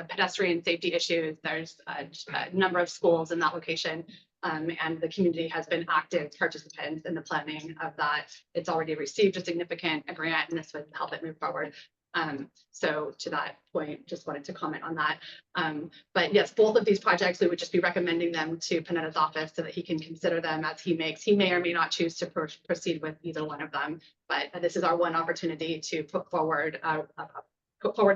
pedestrian safety issues. There's a number of schools in that location. And the community has been active participants in the planning of that. It's already received a significant grant, and this would help it move forward. So to that point, just wanted to comment on that. But yes, both of these projects, we would just be recommending them to Panetta's office so that he can consider them as he may or may not choose to proceed with either one of them. But this is our one opportunity to put forward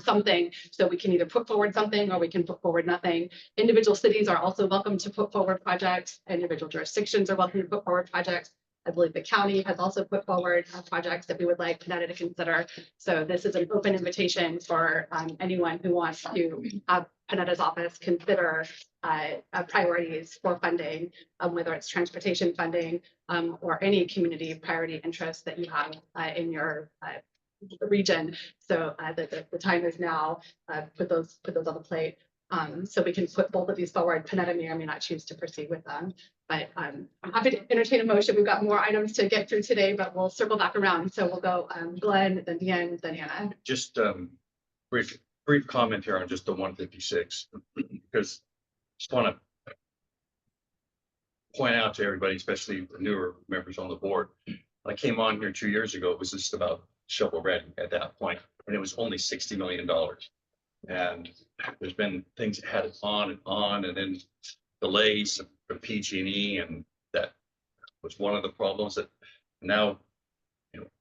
something, so we can either put forward something or we can put forward nothing. Individual cities are also welcome to put forward projects. Individual jurisdictions are welcome to put forward projects. I believe the county has also put forward projects that we would like Panetta to consider. So this is an open invitation for anyone who wants to have Panetta's office consider priorities for funding, whether it's transportation funding or any community priority interest that you have in your region. So the time is now. Put those on the plate. So we can put both of these forward. Panetta may or may not choose to proceed with them, but I'm happy to entertain a motion. We've got more items to get through today, but we'll circle back around. So we'll go Glenn, then Deanne, then Hannah. Just brief comment here on just the 156, because just want to point out to everybody, especially the newer members on the board. I came on here 2 years ago. It was just about shovel ready at that point, and it was only $60 million. And there's been things that had it on, and then delays for PG&E, and that was one of the problems. That now,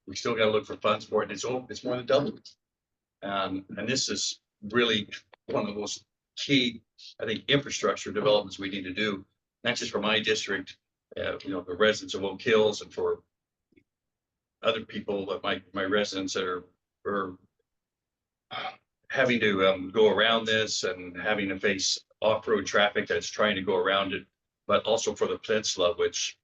we still got to look for funds for it. It's more than double. And this is really one of the most key, I think, infrastructure developments we need to do, not just for my district, the residents of Oak Hills, and for other people, my residents that are having to go around this and having to face off-road traffic that's trying to go around it, but also for the peninsula, which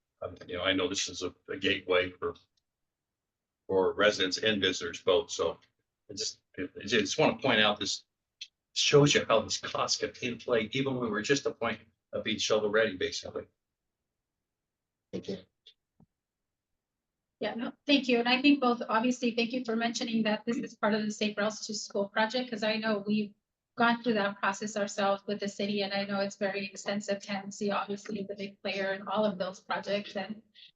I know this is a gateway for residents and visitors both. So I just want to point out, this shows you how this cost can inflate even when we're just a point of being shovel ready, basically. Thank you. Yeah, no, thank you. And I think both, obviously, thank you for mentioning that this is part of the Safe Routes to School project, because I know we've gone through that process ourselves with the city, and I know it's very extensive. TAMC obviously is a big player in all of those projects, and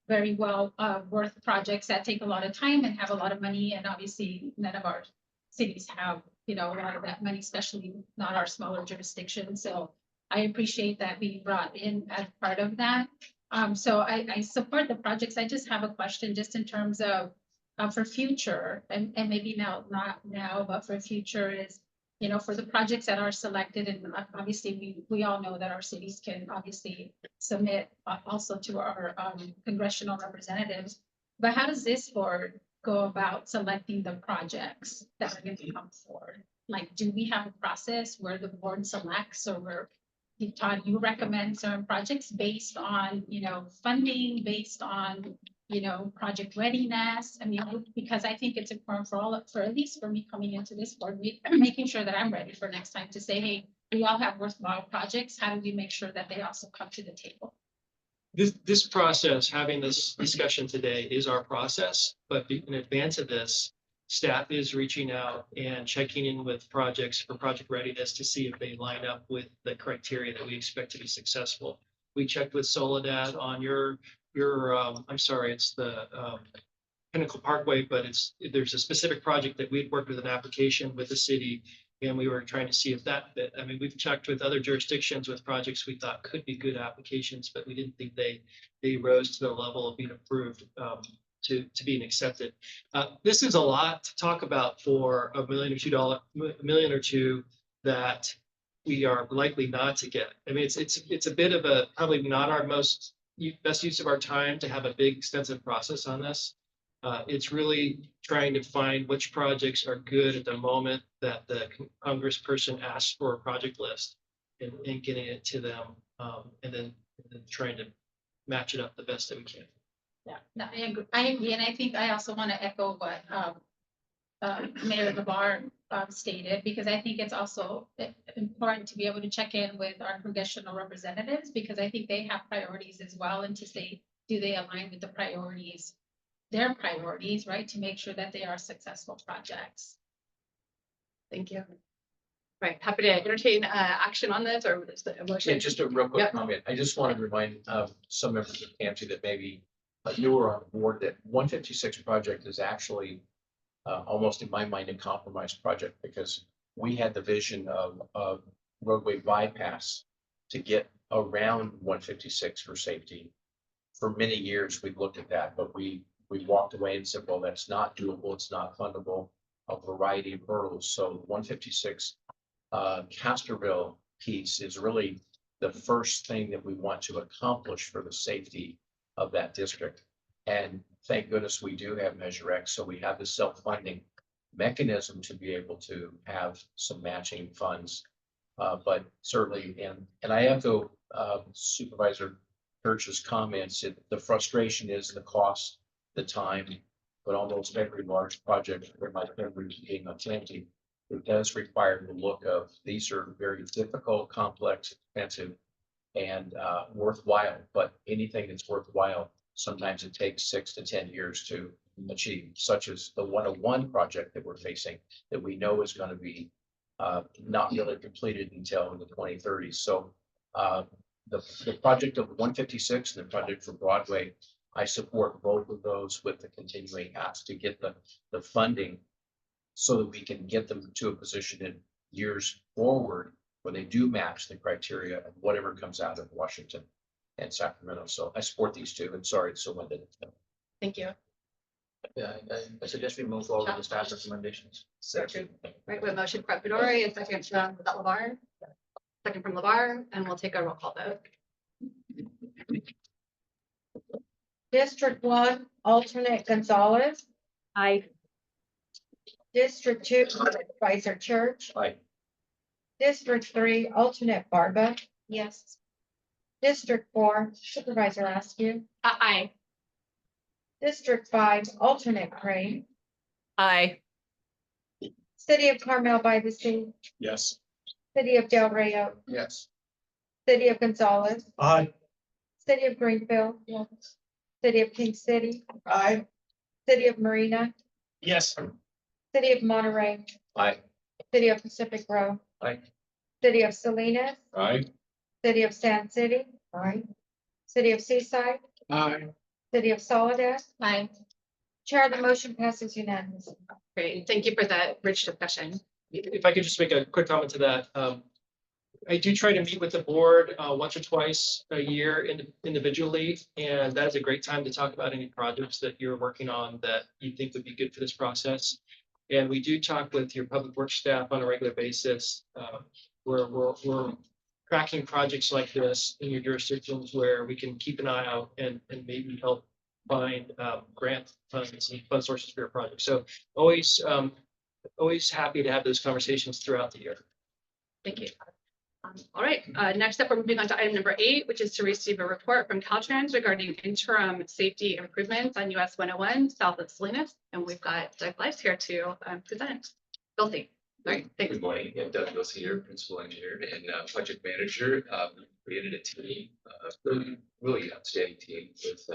very well worth projects that take a lot of time and have a lot of money, and obviously none of our cities have, you know, a lot of that money, especially not our smaller jurisdictions. So I appreciate that being brought in as part of that. So I support the projects. I just have a question just in terms of for future, and maybe now, not now, but for future is, you know, for the projects that are selected, and obviously we all know that our cities can obviously submit also to our congressional representatives. But how does this board go about selecting the projects that are going to come forward? Like, do we have a process where the board selects, or where Todd, you recommend certain projects based on, you know, funding, based on, you know, project readiness? I mean, because I think it's important for at least for me coming into this board, making sure that I'm ready for next time to say, hey, we all have worthwhile projects. How do we make sure that they also come to the table? This process, having this discussion today is our process, but in advance of this, staff is reaching out and checking in with projects for project readiness to see if they line up with the criteria that we expect to be successful. We checked with Soledad on your I'm sorry, it's the Pinnacle Parkway, but there's a specific project that we'd worked with an application with the city, and we were trying to see if that fit. I mean, we've checked with other jurisdictions with projects we thought could be good applications, but we didn't think they rose to the level of being approved to being accepted. This is a lot to talk about for $1 million or two that we are likely not to get. I mean, it's a bit of a, probably not our best use of our time to have a big extensive process on this. It's really trying to find which projects are good at the moment that the congressperson asks for a project list, and getting it to them, and then trying to match it up the best that we can. Yeah, no, I agree, and I think I also want to echo what Mayor LeVar stated, because I think it's also important to be able to check in with our congressional representatives, because I think they have priorities as well, and to say, do they align with the priorities, their priorities, right, to make sure that they are successful projects. Thank you. Right, happy to entertain action on this, or is the motion? Yeah, just a real quick Yep. comment. I just wanted to remind some members of TAMC that maybe newer on board that 156 project is actually almost in my mind a compromised project, because we had the vision of roadway bypass to get around 156 for safety. For many years, we've looked at that, but we walked away and said, well, that's not doable. It's not fundable, a variety of hurdles. So 156 Casterville piece is really the first thing that we want to accomplish for the safety of that district. And thank goodness we do have Measure X, so we have the self-funding mechanism to be able to have some matching funds. But certainly, and I echo Supervisor Church's comments, the frustration is the cost, the time, but almost every large project, where my memory being attempting, it does require the look of, these are very difficult, complex, expensive, and worthwhile. But anything that's worthwhile, sometimes it takes 6 to 10 years to achieve, such as the 101 project that we're facing, that we know is going to be not really completed until the 2030s. So the project of 156 and the project for Broadway, I support both of those with the continuing ask to get the funding so that we can get them to a position in years forward where they do match the criteria of whatever comes out of Washington and Sacramento. So I support these two, and sorry it's so limited. Thank you. Yeah, I suggest we move forward with the staff recommendations. Second. Right, we have motion from Fedori, and second from LeVar. Second from LeVar, and we'll take a roll call vote. District 1, alternate Gonzalez. Aye. District 2, Supervisor Church. Aye. District 3, alternate Barba. Yes. District 4, Supervisor Askew. Aye. District 5, alternate Crane. Aye. City of Carmel by the Sea. Yes. City of Del Rio. Yes. City of Gonzalez. Aye. City of Greenfield. Yes. City of King City, Aye. City of Marina, Yes. City of Monterey, Aye. City of Pacific Grove, Aye. City of Salinas, Aye. City of Sand City, City of Seaside, Aye. City of Soledad. Aye. Chair, the motion passes unanimously. Great, thank you for that rich discussion. If I could just make a quick comment to that, I do try to meet with the board once or twice a year individually, and that is a great time to talk about any projects that you're working on that you think would be good for this process. And we do talk with your public works staff on a regular basis. We're tracking projects like this in your jurisdictions where we can keep an eye out and maybe help find grant funds and fund sources for your project. So always happy to have those conversations throughout the year. Thank you. All right, next up, we're moving on to item number 8, which is to receive a report from Caltrans regarding interim safety improvements on US 101 south of Salinas. And we've got Doug Blice here to present. Guilty. All right, thanks. Good morning, I'm Doug Wilson here, principal engineer and project manager. We created a team, really outstanding team with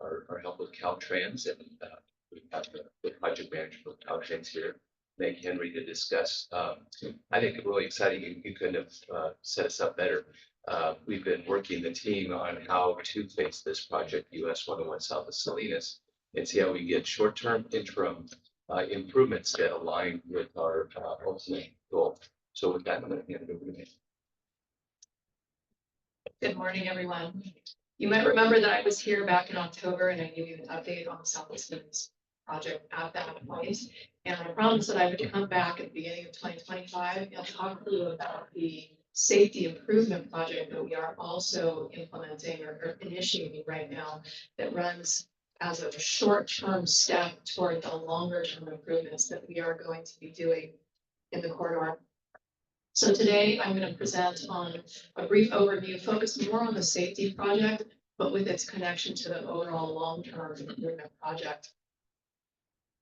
our help with Caltrans, and we have the project manager with Caltrans here, Meg Henry, to discuss. I think really exciting. You couldn't have set us up better. We've been working the team on how to face this project, US 101 south of Salinas, and see how we get short-term, interim improvements that align with our ultimate goal. So with that, I'm going to hand it over to Meg. Good morning, everyone. You might remember that I was here back in October and I gave you an update on the Southwest Winds project at that point. And I promised that I would come back at the beginning of 2025 and talk to you about the safety improvement project that we are also implementing or initiating right now that runs as a short-term step toward the longer-term improvements that we are going to be doing in the corridor. So today I'm going to present on a brief overview focused more on the safety project, but with its connection to the overall long-term improvement project.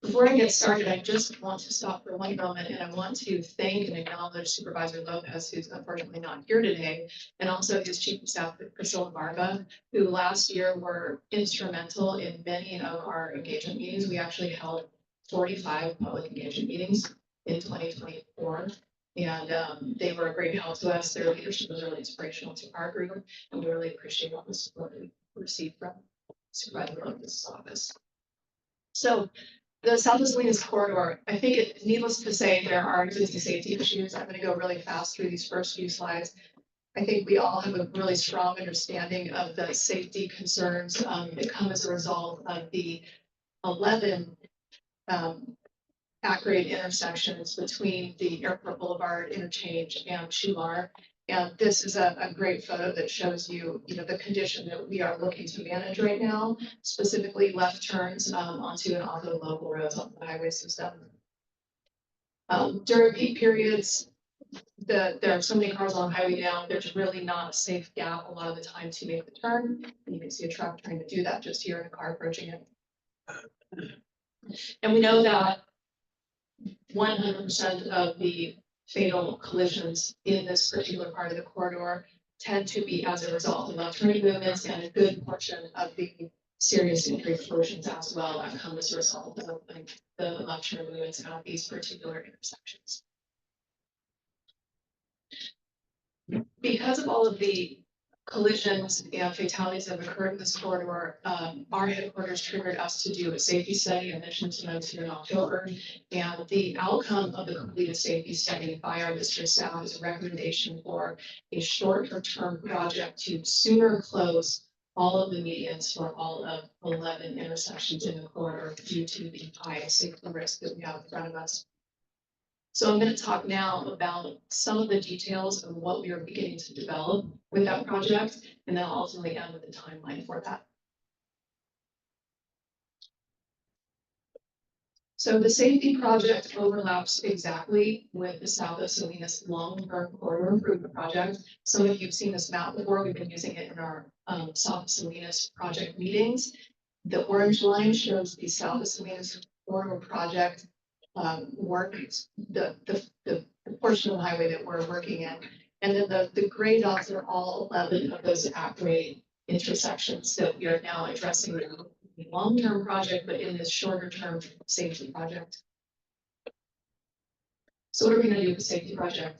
Before I get started, I just want to stop for one moment and I want to thank and acknowledge Supervisor Lopez, who's unfortunately not here today, and also his Chief of Staff, Priscilla Barba, who last year were instrumental in many of our engagement meetings. We actually held 45 public engagement meetings in 2024. And they were a great help to us. Their leadership was really inspirational to our group, and we really appreciate all the support we received from Supervisor Lopez's office. So the Southwest Salinas corridor, I think it's needless to say there are existing safety issues. I'm going to go really fast through these first few slides. I think we all have a really strong understanding of the safety concerns that come as a result of the 11 at-grade intersections between the Airport Boulevard interchange and Schular. And this is a great photo that shows you, the condition that we are looking to manage right now, specifically left turns onto and off of local roads on the highway system. During peak periods, there are so many cars on the highway now, there's really not a safe gap a lot of the time to make the turn. And you can see a truck trying to do that just here and a car approaching it. And we know that 100% of the fatal collisions in this particular part of the corridor tend to be as a result of left turning movements, and a good portion of the serious injury collisions as well that come as a result of the left turn movements at these particular intersections. Because of all of the collisions and fatalities that have occurred in this corridor, our headquarters triggered us to do a safety study. I mentioned to notes here in October, and the outcome of the completed safety study by our district staff is a recommendation for a shorter term project to sooner close all of the medians for all of 11 intersections in the corridor due to the high safety risk that we have in front of us. So I'm going to talk now about some of the details of what we are beginning to develop with that project, and then I'll ultimately end with the timeline for that. So the safety project overlaps exactly with the Southwest Salinas long-term corridor improvement project. Some of you have seen this map before. We've been using it in our Southwest Salinas project meetings. The orange line shows the Southwest Salinas corridor project work, the portion of the highway that we're working in. And then the gray dots are all 11 of those at-grade intersections that we are now addressing the long-term project, but in this shorter term safety project. So what are we gonna do with the safety project?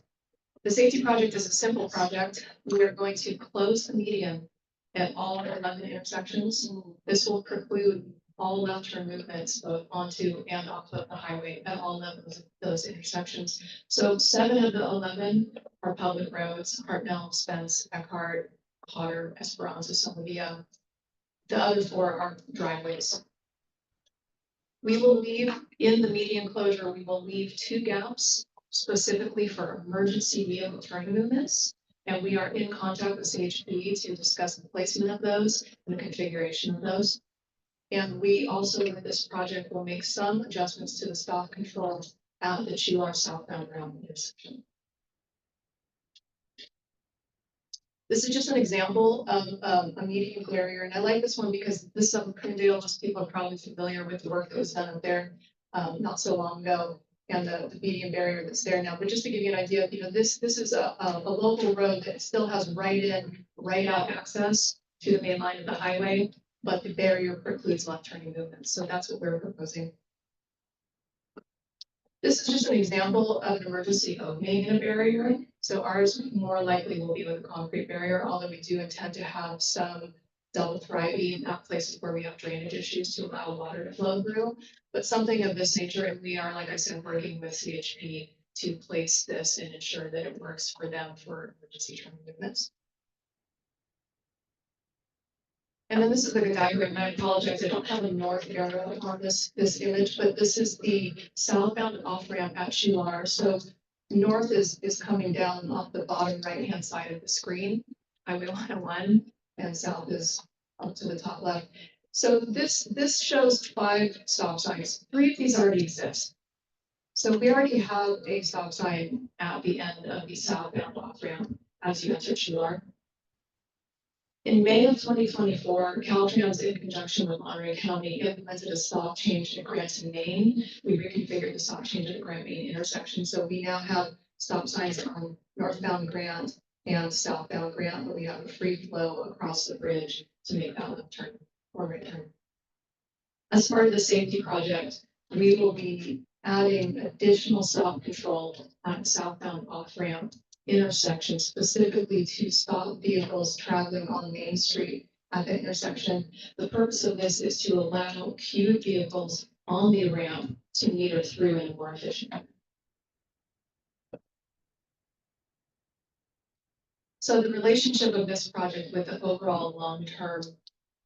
The safety project is a simple project. We are going to close the median at all 11 intersections. This will preclude all left turn movements both onto and off of the highway at all of those intersections. So 7 of the 11 are public roads: Hartnell, Spence, Eckhart, Potter, Esperanza, Sylvia. The other 4 are driveways. We will leave in the median closure, we will leave 2 gaps specifically for emergency vehicle turning movements. And we are in contact with CHP to discuss the placement of those and the configuration of those. And we also, with this project, will make some adjustments to the stop control at the Chuar southbound round intersection. This is just an example of a median barrier, and I like this one because this is up in Prindale. Most people are probably familiar with the work that was done up there not so long ago, and the median barrier that's there now. But just to give you an idea, this is a local road that still has right in, right out access to the main line of the highway, but the barrier precludes left turning movements. So that's what we're proposing. This is just an example of an emergency opening in a barrier. So ours more likely will be with a concrete barrier, although we do intend to have some double thriving at places where we have drainage issues to allow water to flow through. But something of this nature, and we are, like I said, working with CHP to place this and ensure that it works for them for emergency turn movements. And then this is the diagram, and I apologize, I don't have a north arrow on this image, but this is the southbound off ramp at Chuar. So north is coming down off the bottom right-hand side of the screen, Highway 101, and south is up to the top left. So this shows 5 stop signs. 3 of these already exist. So we already have a stop sign at the end of the southbound off ramp as you enter Chuar. In May of 2024, Caltrans, in conjunction with Monterey County, implemented a stop change at Grant and Main. We reconfigured the stop change at the Grant Main intersection. So we now have stop signs on northbound Grant and southbound Grant, but we have a free flow across the bridge to make that left turn or right turn. As part of the safety project, we will be adding additional stop control at southbound off-ramp intersection, specifically to stop vehicles traveling on Main Street at the intersection. The purpose of this is to allow queued vehicles on the ramp to meter through in a more efficient manner. So the relationship of this project with the overall long-term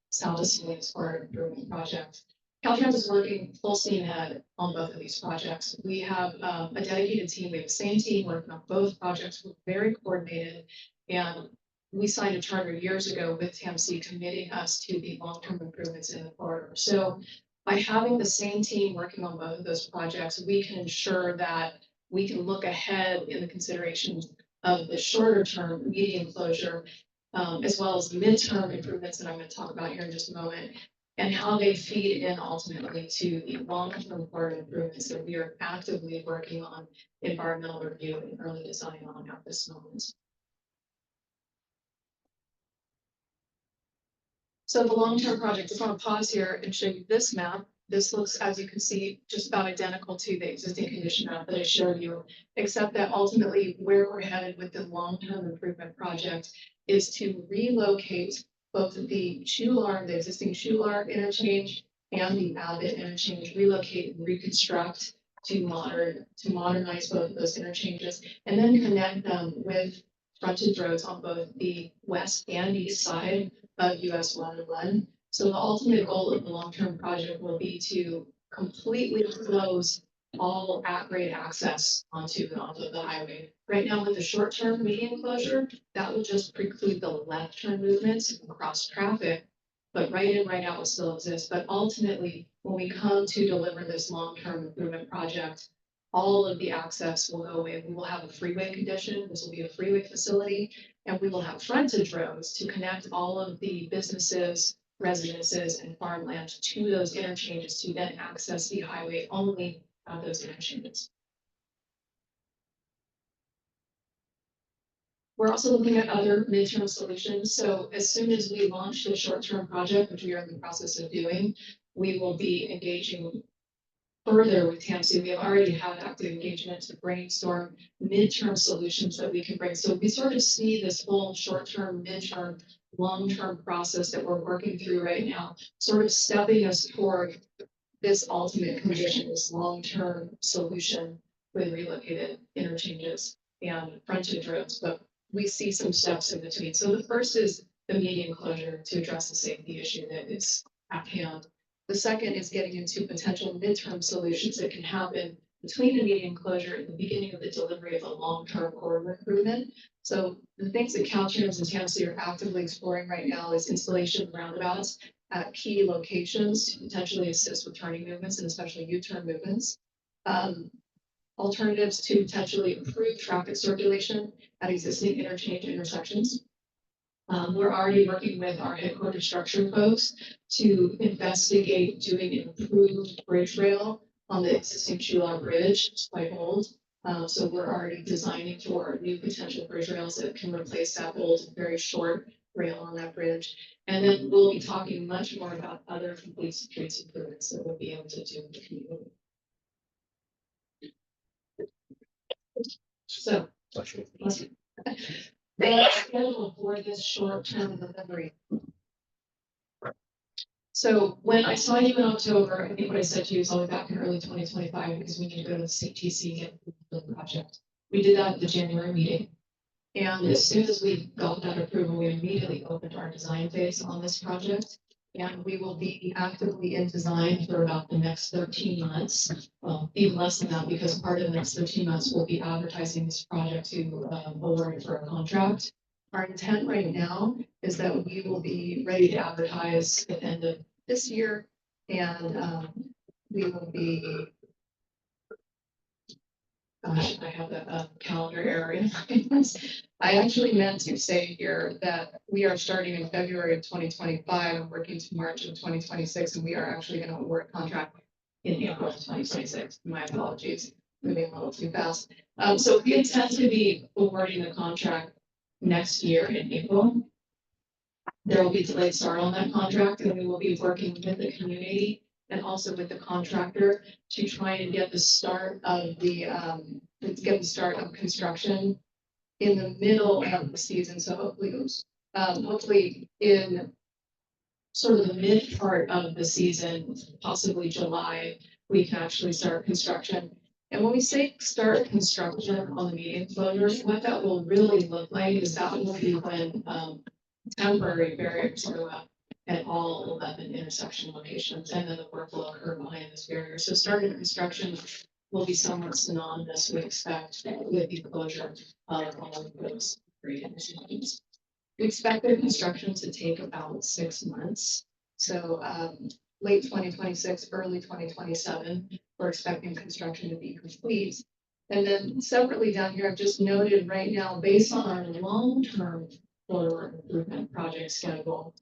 South Salinas Water Improvement Project. Caltrans is working full steam ahead on both of these projects. We have a dedicated team. We have the same team working on both projects. We're very coordinated, and we signed a charter years ago with TAMC committing us to the long-term improvements in the corridor. So by having the same team working on both of those projects, we can ensure that we can look ahead in the consideration of the shorter term median closure, as well as midterm improvements that I'm going to talk about here in just a moment, and how they feed in ultimately to the long-term part improvements that we are actively working on environmental review and early design on at this moment. So the long-term project, I just want to pause here and show you this map. This looks, as you can see, just about identical to the existing condition map that I showed you, except that ultimately where we're headed with the long-term improvement project is to relocate both the Chuar, the existing Chuar interchange and the Abbott interchange, relocate and reconstruct to modernize both of those interchanges, and then connect them with frontage roads on both the west and east side of US 101. So the ultimate goal of the long-term project will be to completely close all at-grade access onto the highway. Right now, with the short-term median closure, that will just preclude the left turn movements across traffic, but right in, right out will still exist. But ultimately, when we come to deliver this long-term improvement project, all of the access will go away. We will have a freeway condition. This will be a freeway facility, and we will have frontage roads to connect all of the businesses, residences, and farmland to those interchanges to then access the highway only at those interchanges. We're also looking at other midterm solutions. So as soon as we launch the short-term project, which we are in the process of doing, we will be engaging further with TAMC. We have already had active engagement to brainstorm midterm solutions that we can bring. So we sort of see this whole short-term, midterm, long-term process that we're working through right now, sort of stepping us toward this ultimate condition, this long-term solution with relocated interchanges and frontage roads. But we see some steps in between. So the first is the median closure to address the safety issue that is at hand. The second is getting into potential midterm solutions that can happen between the median closure and the beginning of the delivery of a long-term corridor improvement. So the things that Caltrans and TAMC are actively exploring right now is installation of roundabouts at key locations to potentially assist with turning movements and especially U-turn movements. Alternatives to potentially improve traffic circulation at existing interchange intersections. We're already working with our headquarters structure folks to investigate doing an improved bridge rail on the existing Chula Bridge. It's quite old. So we're already designing for new potential bridge rails that can replace that old, very short rail on that bridge. And then we'll be talking much more about other complete streets improvements that we'll be able to do in the community. So, the schedule for this short-term delivery. So when I saw you in October, I think what I said to you is I'll be back in early 2025 because we need to go to the CTC and get the project. We did that at the January meeting. And as soon as we got that approval, we immediately opened our design phase on this project. And we will be actively in design for about the next 13 months. Well, even less than that, because part of the next 13 months we'll be advertising this project to award for a contract. Our intent right now is that we will be ready to advertise at the end of this year. And we will be, gosh, I have a calendar error in my I actually meant to say here that we are starting in February of 2025 and working to March of 2026, and we are actually going to award a contract in April of 2026. My apologies, moving a little too fast. So we intend to be awarding the contract next year in April. There will be delayed start on that contract, and we will be working with the community and also with the contractor to try and get the start of the construction in the middle of the season. So hopefully in sort of the mid part of the season, possibly July, we can actually start construction. And when we say start construction on the median closure, what that will really look like is that will be when temporary barriers go up at all 11 intersection locations, and then the work will occur behind this barrier. So starting construction will be somewhat synonymous, we expect, with the closure of all of those three intersections. We expect the construction to take about 6 months. So late 2026, early 2027, we're expecting construction to be complete. And then separately down here, I've just noted right now, based on our long-term corridor improvement project schedule,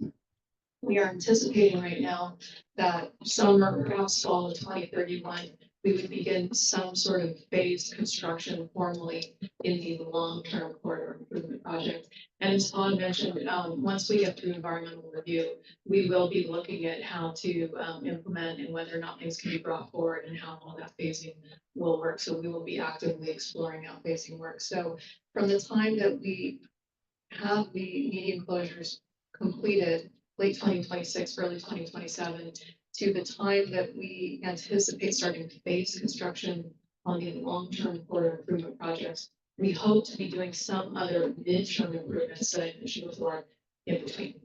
we are anticipating right now that summer, perhaps fall of 2031, we would begin some sort of phased construction formally in the long-term corridor improvement project. And as Todd mentioned, once we get through environmental review, we will be looking at how to implement and whether or not things can be brought forward and how all that phasing will work. So we will be actively exploring how phasing works. So from the time that we have the median closures completed, late 2026, early 2027, to the time that we anticipate starting phase construction on the long-term corridor improvement projects, we hope to be doing some other midterm improvements that I mentioned before in between.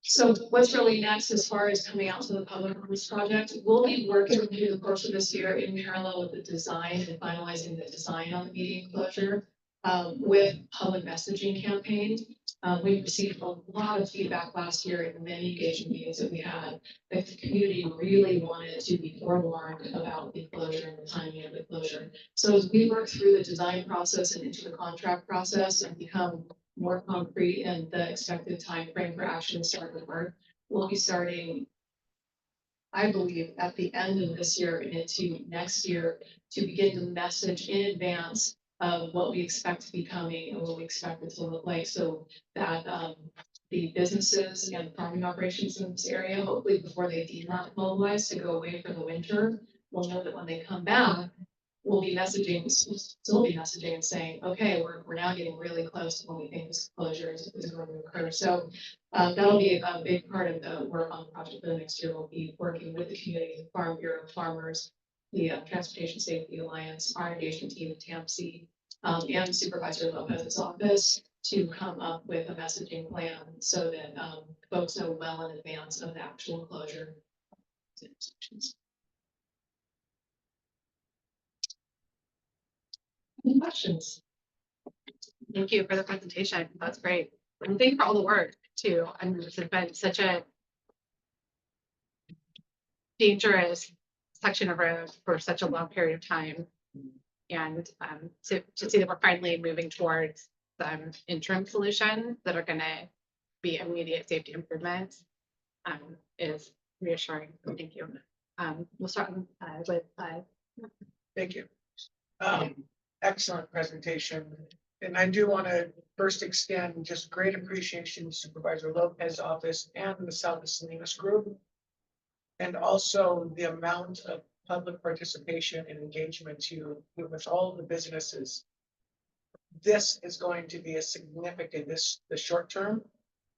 So what's really next as far as coming out to the public on this project? We'll be working through the course of this year in parallel with the design and finalizing the design on the median closure with public messaging campaign. We received a lot of feedback last year in the many engagement meetings that we had. The community really wanted to be forewarned about the closure and the timing of the closure. So as we work through the design process and into the contract process and become more concrete in the expected time frame for actually start the work, we'll be starting I believe, at the end of this year and into next year to begin to message in advance of what we expect to be coming and what we expect it to look like, so that the businesses and farming operations in this area, hopefully before they demobilize to go away for the winter, will know that when they come back, we'll be messaging, still be messaging and saying, okay, we're now getting really close to when we think this closure is going to occur. So that'll be a big part of the work on the project for the next year. We'll be working with the community, the Farm Bureau, farmers, the Transportation Safety Alliance, our engagement team at TAMC, and Supervisor Lopez's office to come up with a messaging plan so that folks know well in advance of the actual closure. Any questions? Thank you for the presentation. That's great. And thank you for all the work too. I mean, this has been such a dangerous section of road for such a long period of time. And to see that we're finally moving towards some interim solutions that are going to be immediate safety improvements is reassuring. So thank you. We'll start with Thank you. Excellent presentation. And I do want to first extend just great appreciation to Supervisor Lopez's office and the South Salinas group. And also the amount of public participation and engagement with all the businesses. This is going to be a significant, the short term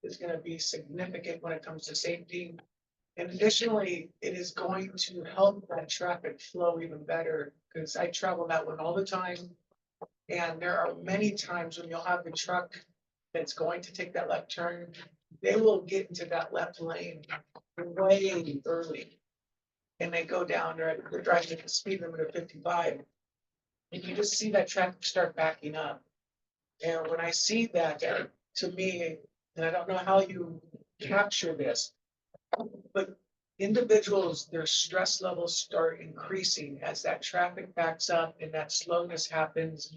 is going to be significant when it comes to safety. And additionally, it is going to help that traffic flow even better because I travel that one all the time. And there are many times when you'll have the truck that's going to take that left turn, they will get into that left lane way early. And they go down, they're driving at the speed limit of 55. And you just see that traffic start backing up. And when I see that, to me, and I don't know how you capture this, but individuals, their stress levels start increasing as that traffic backs up and that slowness happens.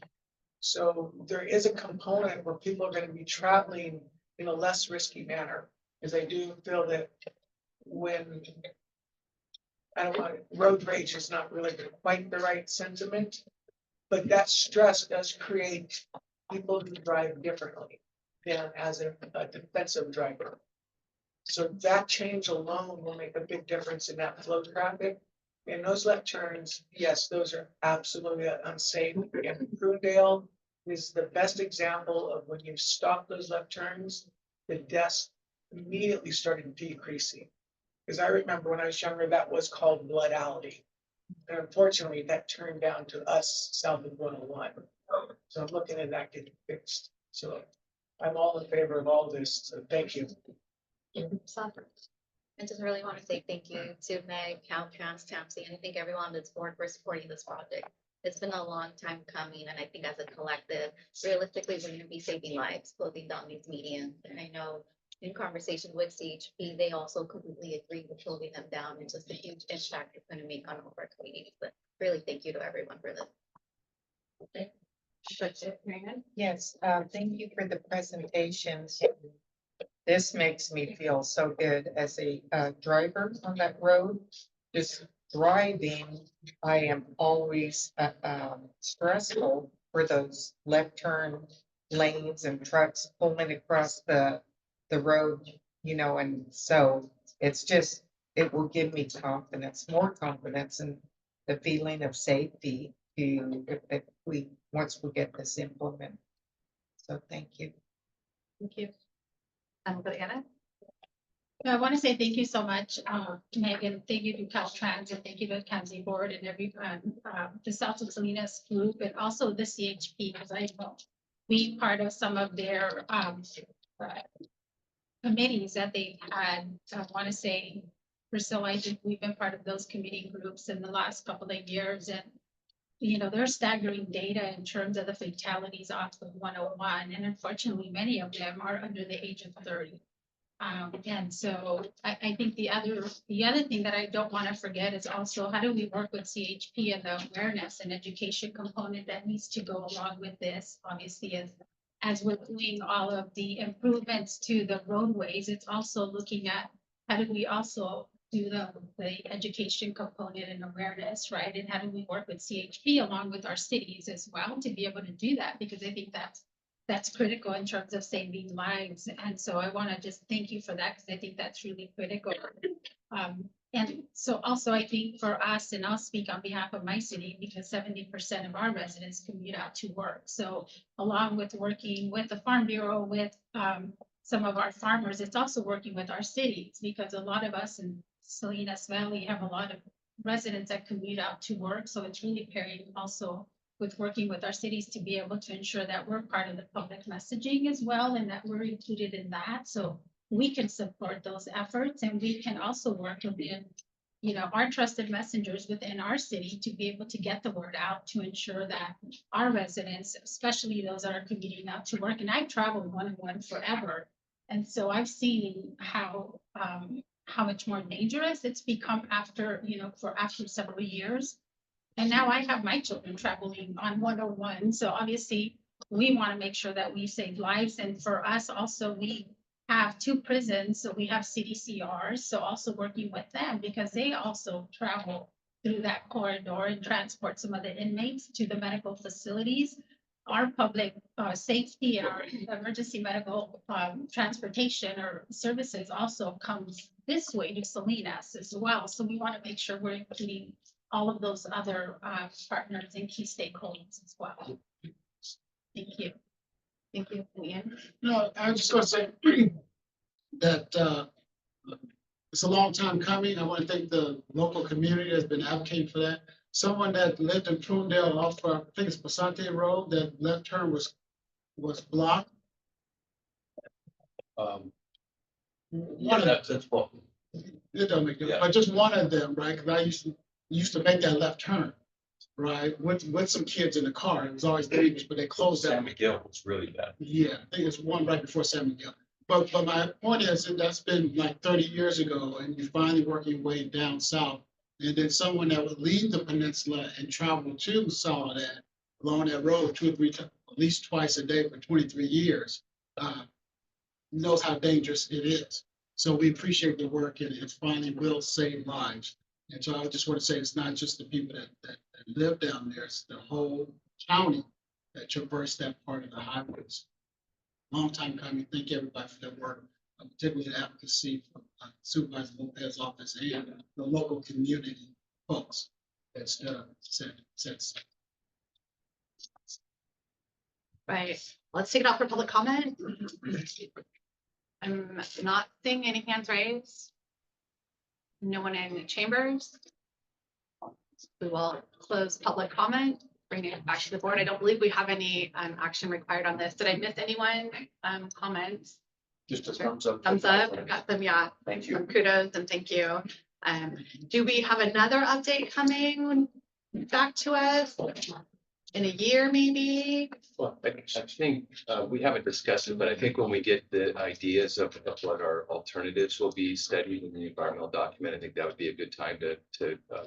So there is a component where people are going to be traveling in a less risky manner, because I do feel that when I don't want road rage is not really quite the right sentiment, but that stress does create people who drive differently than as a defensive driver. So that change alone will make a big difference in that flow traffic. And those left turns, yes, those are absolutely unsafe. And Prudendale is the best example of when you stop those left turns, the deaths immediately started decreasing. Because I remember when I was younger, that was called Blood Alley. And unfortunately, that turned down to us south of 101. So I'm looking at that getting fixed. So I'm all in favor of all this. So thank you. I just really want to say thank you to Meg, Caltrans, TAMC, and I think everyone on this board for supporting this project. It's been a long time coming, and I think as a collective, realistically, we're going to be saving lives, closing down these medians. And I know in conversation with CHP, they also completely agree with closing them down and just the huge impact it's going to make on all of our communities. But really, thank you to everyone for this. Okay. Yes, thank you for the presentation. This makes me feel so good as a driver on that road. Just driving, I am always stressful for those left turn lanes and trucks pulling across the road, you know, and so it's just, it will give me confidence, more confidence and the feeling of safety to if we once we get this implemented. So thank you. Thank you. Anna? I want to say thank you so much, Megan. Thank you to Caltrans and thank you to the TAMC board and everyone, the South of Salinas group, and also the CHP, because I know we part of some of their committees that they've had. I want to say, Priscilla, I think we've been part of those committee groups in the last couple of years, and you know, there's staggering data in terms of the fatalities off of 101, and unfortunately, many of them are under the age of 30. And so I think the other thing that I don't want to forget is also how do we work with CHP and the awareness and education component that needs to go along with this. Obviously, as we're doing all of the improvements to the roadways, it's also looking at how do we also do the education component and awareness, right? And how do we work with CHP along with our cities as well to be able to do that? Because I think that's critical in terms of saving lives. And so I want to just thank you for that, because I think that's really critical. And so also I think for us, and I'll speak on behalf of my city, because 70% of our residents commute out to work. So along with working with the Farm Bureau, with some of our farmers, it's also working with our cities, because a lot of us in Salinas Valley have a lot of residents that commute out to work. So it's really pairing also with working with our cities to be able to ensure that we're part of the public messaging as well, and that we're included in that. So we can support those efforts, and we can also work within, our trusted messengers within our city to be able to get the word out to ensure that our residents, especially those that are commuting out to work, and I've traveled one-on-one forever. And so I've seen how much more dangerous it's become after several years. And now I have my children traveling on 101. So obviously we want to make sure that we save lives. And for us also, we have 2 prisons. So we have CDCRs. So also working with them, because they also travel through that corridor and transport some of the inmates to the medical facilities. Our public safety and our emergency medical transportation or services also comes this way to Salinas as well. So we want to make sure we're including all of those other partners and key stakeholders as well. Thank you. Thank you, Ian. No, I was just gonna say that it's a long time coming. I want to thank the local community that's been advocating for that. Someone that lived in Prunedale off, I think it's Pasante Road, that left turn was blocked. That's what. It don't make difference, but just one of them, right? Because I used to make that left turn, right? With some kids in the car. It was always dangerous, but they closed that. San Miguel was really bad. Yeah, I think it's one right before San Miguel. But my point is that that's been like 30 years ago, and you're finally working your way down south. And then someone that would leave the peninsula and travel to Soledad along that road 2 or 3 times, at least twice a day for 23 years, knows how dangerous it is. So we appreciate the work, and it finally will save lives. And so I just want to say it's not just the people that live down there, it's the whole county that traverse that part of the highways. Long time coming. Thank everybody for their work, particularly the advocacy from Supervisor Lopez's office and the local community folks that said. Right. Let's take it off for public comment. I'm not seeing any hands raised. No one in the chambers. We will close public comment, bring it back to the board. I don't believe we have any action required on this. Did I miss anyone? Comments? Just a thumbs up. Thumbs up. Got them. Yeah. Thank you. Kudos and thank you. Do we have another update coming back to us in a year, maybe? Well, I think we haven't discussed it, but I think when we get the ideas of what our alternatives will be studied in the environmental document, I think that would be a good time to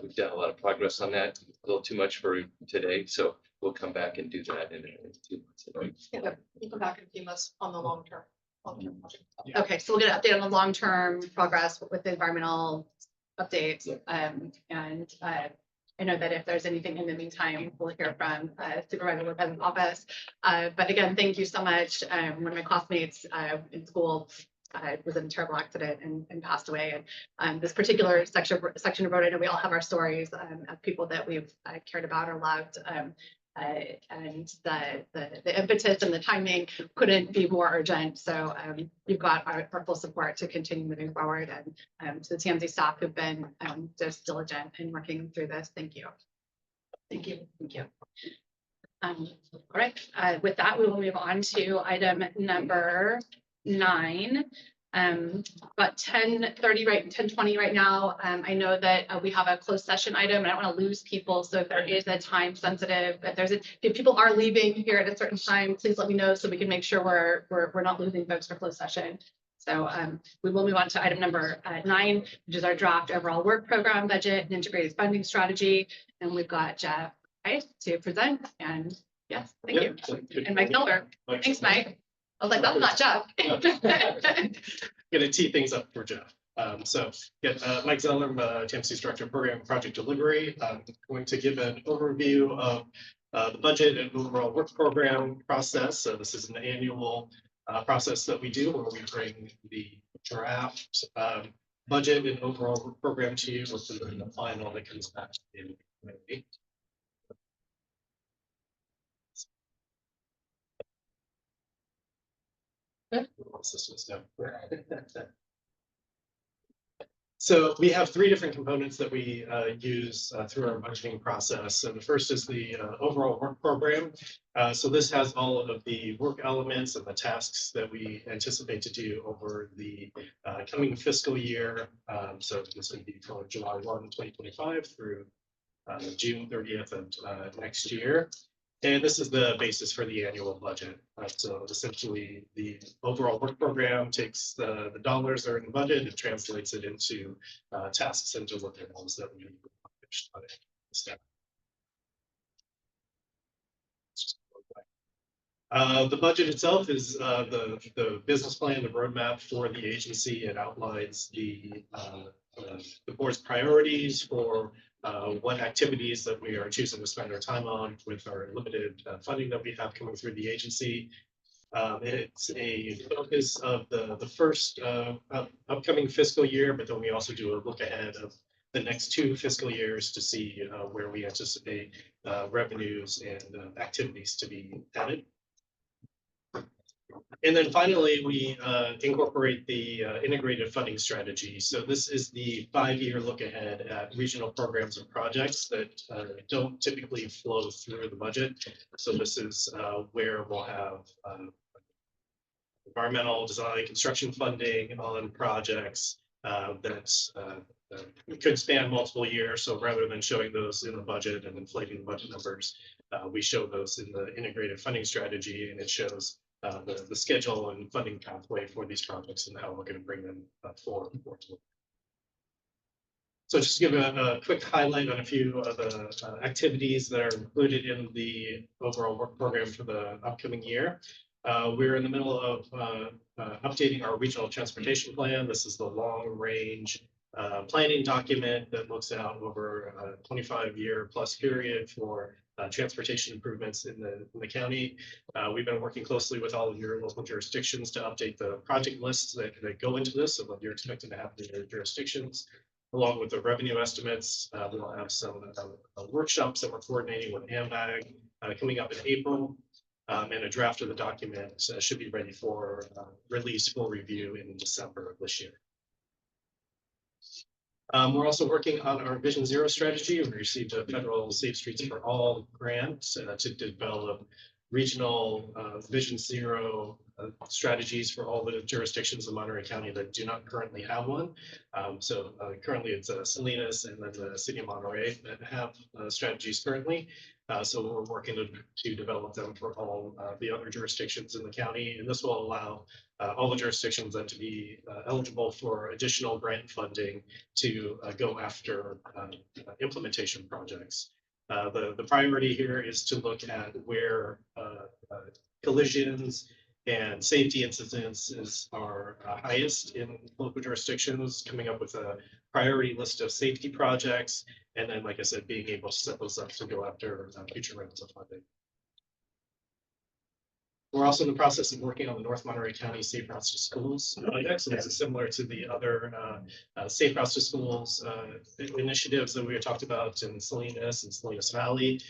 we've done a lot of progress on that, a little too much for today. So we'll come back and do that in 2 months. Yeah, we'll come back in a few months on the long term project. Okay, so we'll get an update on the long-term progress with the environmental updates. And I know that if there's anything in the meantime, we'll hear from Supervisor Lopez's office. But again, thank you so much. One of my classmates in school was in a terrible accident and passed away. And this particular section of road, I know we all have our stories of people that we've cared about or loved. And the impetus and the timing couldn't be more urgent. So you've got our full support to continue moving forward, and to the TAMC staff who've been just diligent in working through this. Thank you. Thank you. Thank you. All right. With that, we will move on to item number 9. But 10:30, right, 10:20 right now. I know that we have a closed session item, and I don't want to lose people. So if there is a time sensitive, if people are leaving here at a certain time, please let me know so we can make sure we're not losing folks for closed session. So we will move on to item number 9, which is our draft overall work program budget and integrated funding strategy. And we've got Jeff to present. And yes, thank you. And Mike Miller. Thanks, Mike. I was like, that's not Jeff. Gonna tee things up for Jeff. Mike Zeller, TAMC's Director of Program and Project Delivery. I'm going to give an overview of the budget and overall work program process. So this is an annual process that we do where we bring the draft budget and overall work program to you, which is the final that comes back in May. Systems now. So we have three different components that we use through our budgeting process. So the first is the overall work program. So this has all of the work elements and the tasks that we anticipate to do over the coming fiscal year. So this would be from July 1, 2025 through June 30th of next year. And this is the basis for the annual budget. So essentially, the overall work program takes the dollars that are in the budget and translates it into tasks and deliverables that we accomplished by staff. The budget itself is the business plan, the roadmap for the agency. It outlines the board's priorities for what activities that we are choosing to spend our time on with our limited funding that we have coming through the agency. It's a focus of the first upcoming fiscal year, but then we also do a look ahead of the next 2 fiscal years to see where we anticipate revenues and activities to be added. And then finally, we incorporate the integrated funding strategy. So this is the 5-year look ahead at regional programs and projects that don't typically flow through the budget. So this is where we'll have environmental design, construction funding on projects that could span multiple years. So rather than showing those in the budget and inflating the budget numbers, we show those in the integrated funding strategy, and it shows the schedule and funding pathway for these projects and how we're going to bring them forward. So just to give a quick highlight on a few of the activities that are included in the overall work program for the upcoming year. We're in the middle of updating our regional transportation plan. This is the long range planning document that looks out over a 25-year plus period for transportation improvements in the county. We've been working closely with all of your local jurisdictions to update the project lists that go into this and what you're expecting to happen in your jurisdictions, along with the revenue estimates. We'll have some workshops that we're coordinating with AMBAG coming up in April. And a draft of the document should be ready for release for review in December of this year. We're also working on our Vision Zero strategy. We received a federal Safe Streets for All grant to develop regional Vision Zero strategies for all the jurisdictions in Monterey County that do not currently have one. Currently it's Salinas and then the city of Monterey that have strategies currently. So we're working to develop them for all the other jurisdictions in the county, and this will allow all the jurisdictions then to be eligible for additional grant funding to go after implementation projects. The priority here is to look at where collisions and safety incidences are highest in local jurisdictions, coming up with a priority list of safety projects, and then, like I said, being able to set those up to go after future rounds of funding. We're also in the process of working on the North Monterey County Safe Routes to Schools project. So this is similar to the other Safe Routes to Schools initiatives that we had talked about in Salinas and Salinas Valley.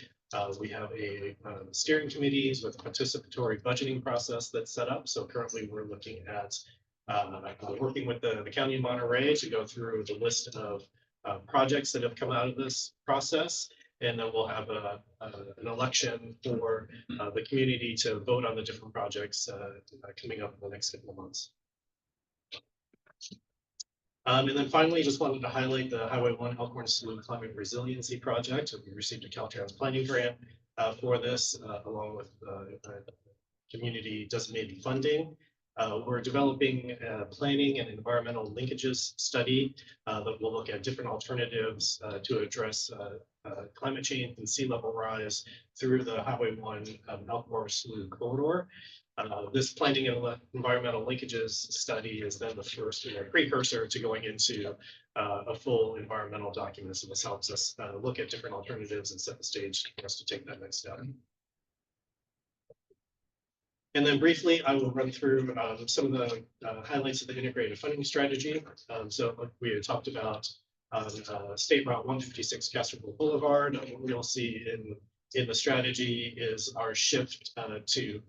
We have a steering committees with a participatory budgeting process that's set up. So currently we're looking at working with the County of Monterey to go through the list of projects that have come out of this process. And then we'll have an election for the community to vote on the different projects coming up in the next couple of months. And then finally, just wanted to highlight the Highway 1 Elkhorn Slough Climate Resiliency Project. We received a Caltrans planning grant for this, along with community designated funding. We're developing a planning and environmental linkages study that will look at different alternatives to address climate change and sea level rise through the Highway 1 Elkhorn Slough corridor. This planning and environmental linkages study is then the first precursor to going into a full environmental document. So this helps us look at different alternatives and set the stage for us to take that next step. And then briefly, I will run through some of the highlights of the integrated funding strategy. So like we had talked about State Route 156 Castroville Boulevard. What you'll see in the strategy is our shift to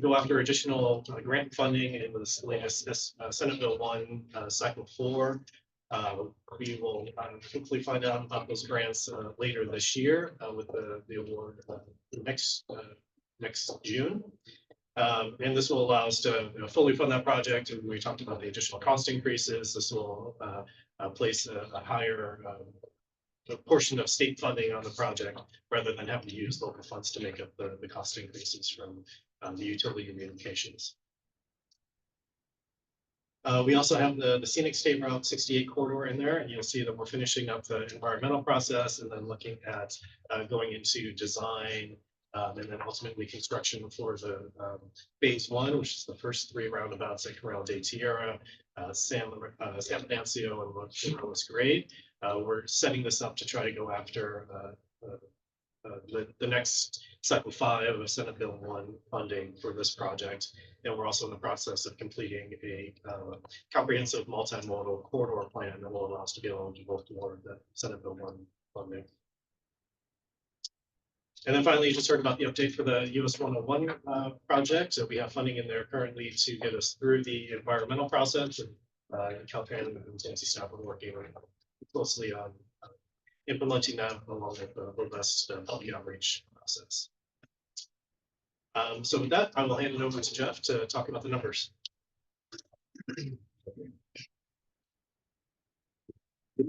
go after additional grant funding in this latest Senate Bill 1, Cycle 4. We will hopefully find out about those grants later this year with the award next June. And this will allow us to fully fund that project. And we talked about the additional cost increases. This will place a higher portion of state funding on the project rather than having to use local funds to make up the cost increases from the utility communications. We also have the scenic State Route 68 corridor in there, and you'll see that we're finishing up the environmental process and then looking at going into design and then ultimately construction for the phase 1, which is the first 3 roundabouts at Corral de Tierra, San Venancio, and Lewis Grade. We're setting this up to try to go after the next Cycle 5 of Senate Bill 1 funding for this project. And we're also in the process of completing a comprehensive multimodal corridor plan that will allow us to be eligible for the Senate Bill 1 funding. And then finally, you just heard about the update for the US 101 project. So we have funding in there currently to get us through the environmental process. And Caltrans and TAMC staff are working closely on implementing that along with the robust public outreach process. So with that, I will hand it over to Jeff to talk about the numbers. Good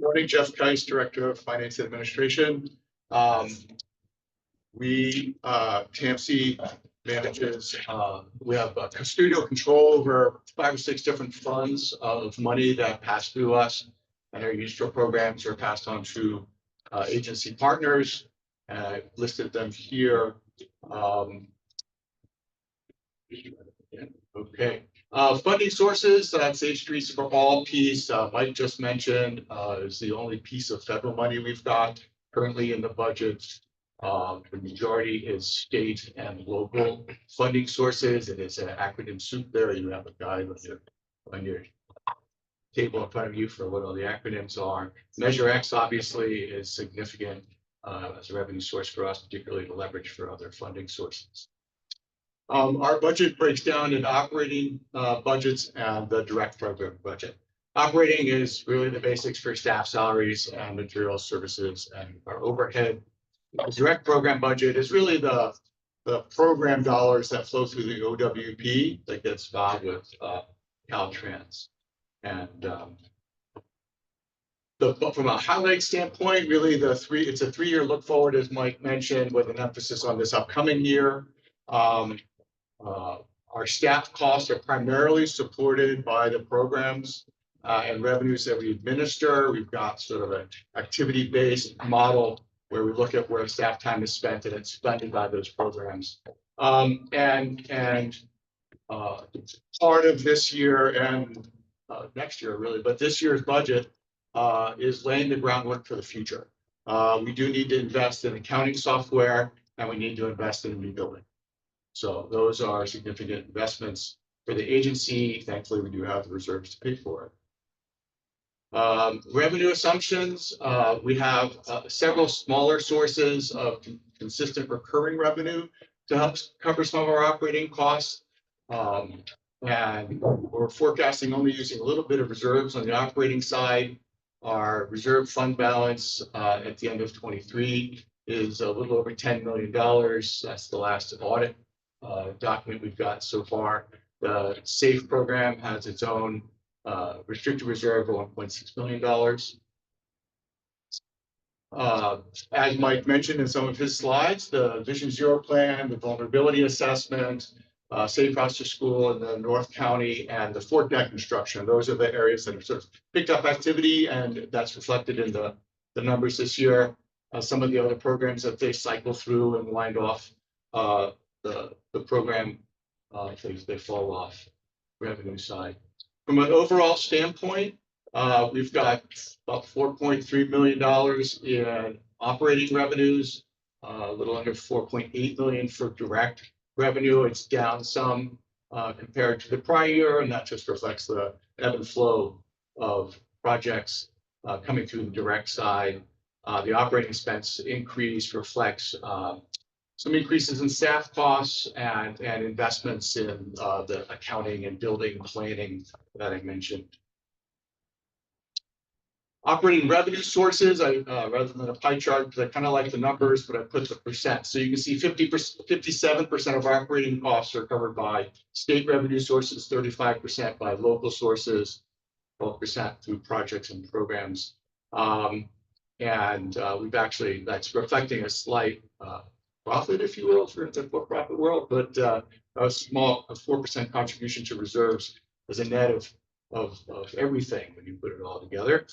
morning, Jeff Keiss, Director of Finance and Administration. TAMC manages, we have custodial control over 5 or 6 different funds of money that pass through us and are used for programs or passed on to agency partners. And I've listed them here. Okay. Funding sources, that's H3 for All piece, Mike just mentioned, is the only piece of federal money we've got currently in the budget. The majority is state and local funding sources. It is an acronym soup there. You have a guide on your table in front of you for what all the acronyms are. Measure X obviously is significant as a revenue source for us, particularly to leverage for other funding sources. Our budget breaks down into operating budgets and the direct program budget. Operating is really the basics for staff salaries and material services and our overhead. The direct program budget is really the program dollars that flow through the OWP that gets filed with Caltrans. And from a highlight standpoint, really it's a 3-year look forward, as Mike mentioned, with an emphasis on this upcoming year. Our staff costs are primarily supported by the programs and revenues that we administer. We've got sort of an activity-based model where we look at where staff time is spent and it's funded by those programs. Part of this year and next year really, but this year's budget is laying the groundwork for the future. We do need to invest in accounting software and we need to invest in a new building. So those are significant investments for the agency. Thankfully, we do have the reserves to pay for it. Revenue assumptions, we have several smaller sources of consistent recurring revenue to help cover some of our operating costs. And we're forecasting only using a little bit of reserves on the operating side. Our reserve fund balance at the end of 23 is a little over $10 million. That's the last audit document we've got so far. The SAFE program has its own restricted reserve of $1.6 million. As Mike mentioned in some of his slides, the Vision Zero plan, the vulnerability assessment, Safe Routes to School in the North County, and the Fort Deck construction. Those are the areas that have sort of picked up activity, and that's reflected in the numbers this year. Some of the other programs that they cycle through and wind off the program they fall off revenue side. From an overall standpoint, we've got about $4.3 million in operating revenues, a little under 4.8 million for direct revenue. It's down some compared to the prior year, and that just reflects the ebb and flow of projects coming through the direct side. The operating expense increase reflects some increases in staff costs and investments in the accounting and building planning that I mentioned. Operating revenue sources, rather than a pie chart, because I kind of like the numbers, but I put the percent. So you can see 57% of our operating costs are covered by state revenue sources, 35% by local sources, 12% through projects and programs. We've actually, that's reflecting a slight profit, if you will, for the for-profit world, but a small 4% contribution to reserves as a net of everything when you put it all together.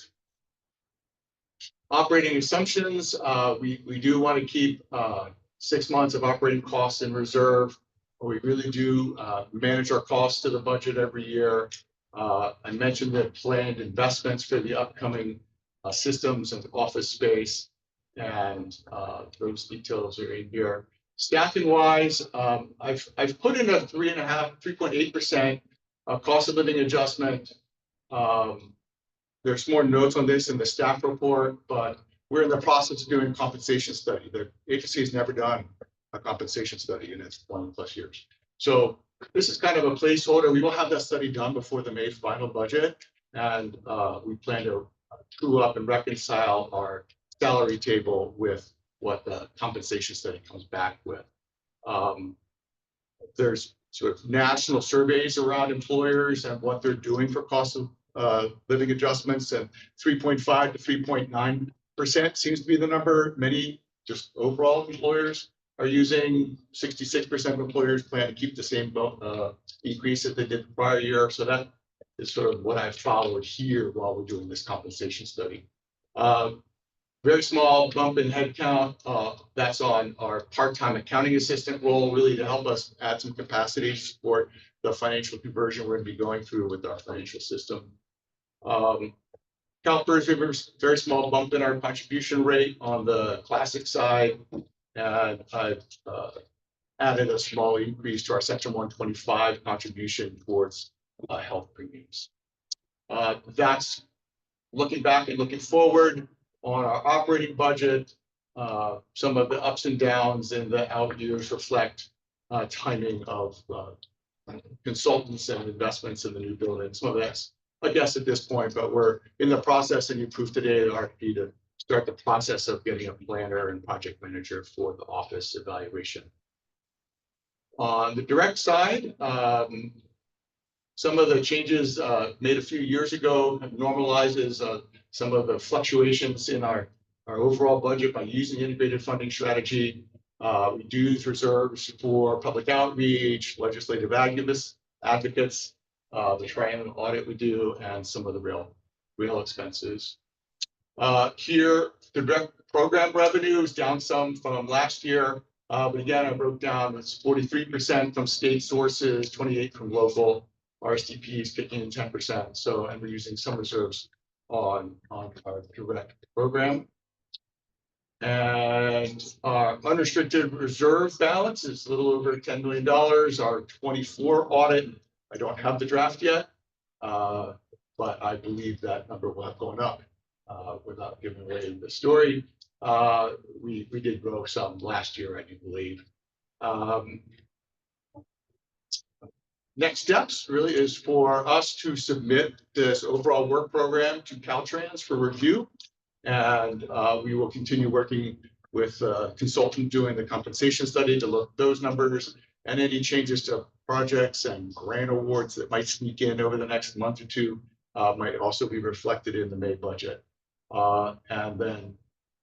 Operating assumptions, we do want to keep 6 months of operating costs in reserve. We really do manage our costs to the budget every year. I mentioned the planned investments for the upcoming systems and office space, and those details are in here. Staffing wise, I've put in a 3.8% cost of living adjustment. There's more notes on this in the staff report, but we're in the process of doing a compensation study. The agency has never done a compensation study in its 20+ years. So this is kind of a placeholder. We will have that study done before the May final budget, and we plan to true up and reconcile our salary table with what the compensation study comes back with. There's sort of national surveys around employers and what they're doing for cost of living adjustments, and 3.5 to 3.9% seems to be the number. Many just overall employers are using. 66% of employers plan to keep the same increase that they did the prior year. So that is sort of what I've followed here while we're doing this compensation study. Very small bump in headcount. That's on our part-time accounting assistant role, really to help us add some capacity to support the financial conversion we're going to be going through with our financial system. CalPERS, very small bump in our contribution rate on the classic side, and I've added a small increase to our Section 125 contribution towards health premiums. That's looking back and looking forward on our operating budget. Some of the ups and downs in the out years reflect timing of consultants and investments in the new building. Some of that's a guess at this point, but we're in the process, and you proved today the RFP to start the process of getting a planner and project manager for the office evaluation. On the direct side, some of the changes made a few years ago normalizes some of the fluctuations in our overall budget by using the integrated funding strategy. We do use reserves for public outreach, legislative advocates, the triennial audit we do, and some of the real expenses. Here, the direct program revenue is down some from last year. But again, I broke down, it's 43% from state sources, 28% from local. RSTP is kicking in 10%. So, and we're using some reserves on our direct program. And our unrestricted reserve balance is a little over $10 million. Our 24 audit, I don't have the draft yet, but I believe that number will have gone up without giving away the story. We did grow some last year, I do believe. Next steps really is for us to submit this overall work program to Caltrans for review. And we will continue working with a consultant doing the compensation study to look at those numbers, and any changes to projects and grant awards that might sneak in over the next month or two might also be reflected in the May budget. And then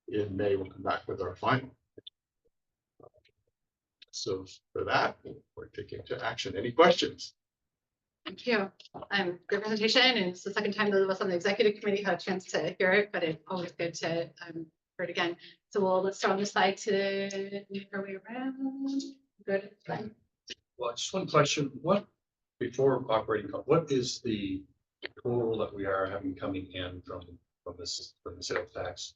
in May, we'll come back with our final. So for that, we're taking to action. Any questions? Thank you. Good presentation, and it's the second time those of us on the executive committee had a chance to hear it, but it's always good to hear it again. So let's start on the slide to move our way around. Good. Fine. Well, just one question, before operating, what is the total that we are having coming in from the sales tax?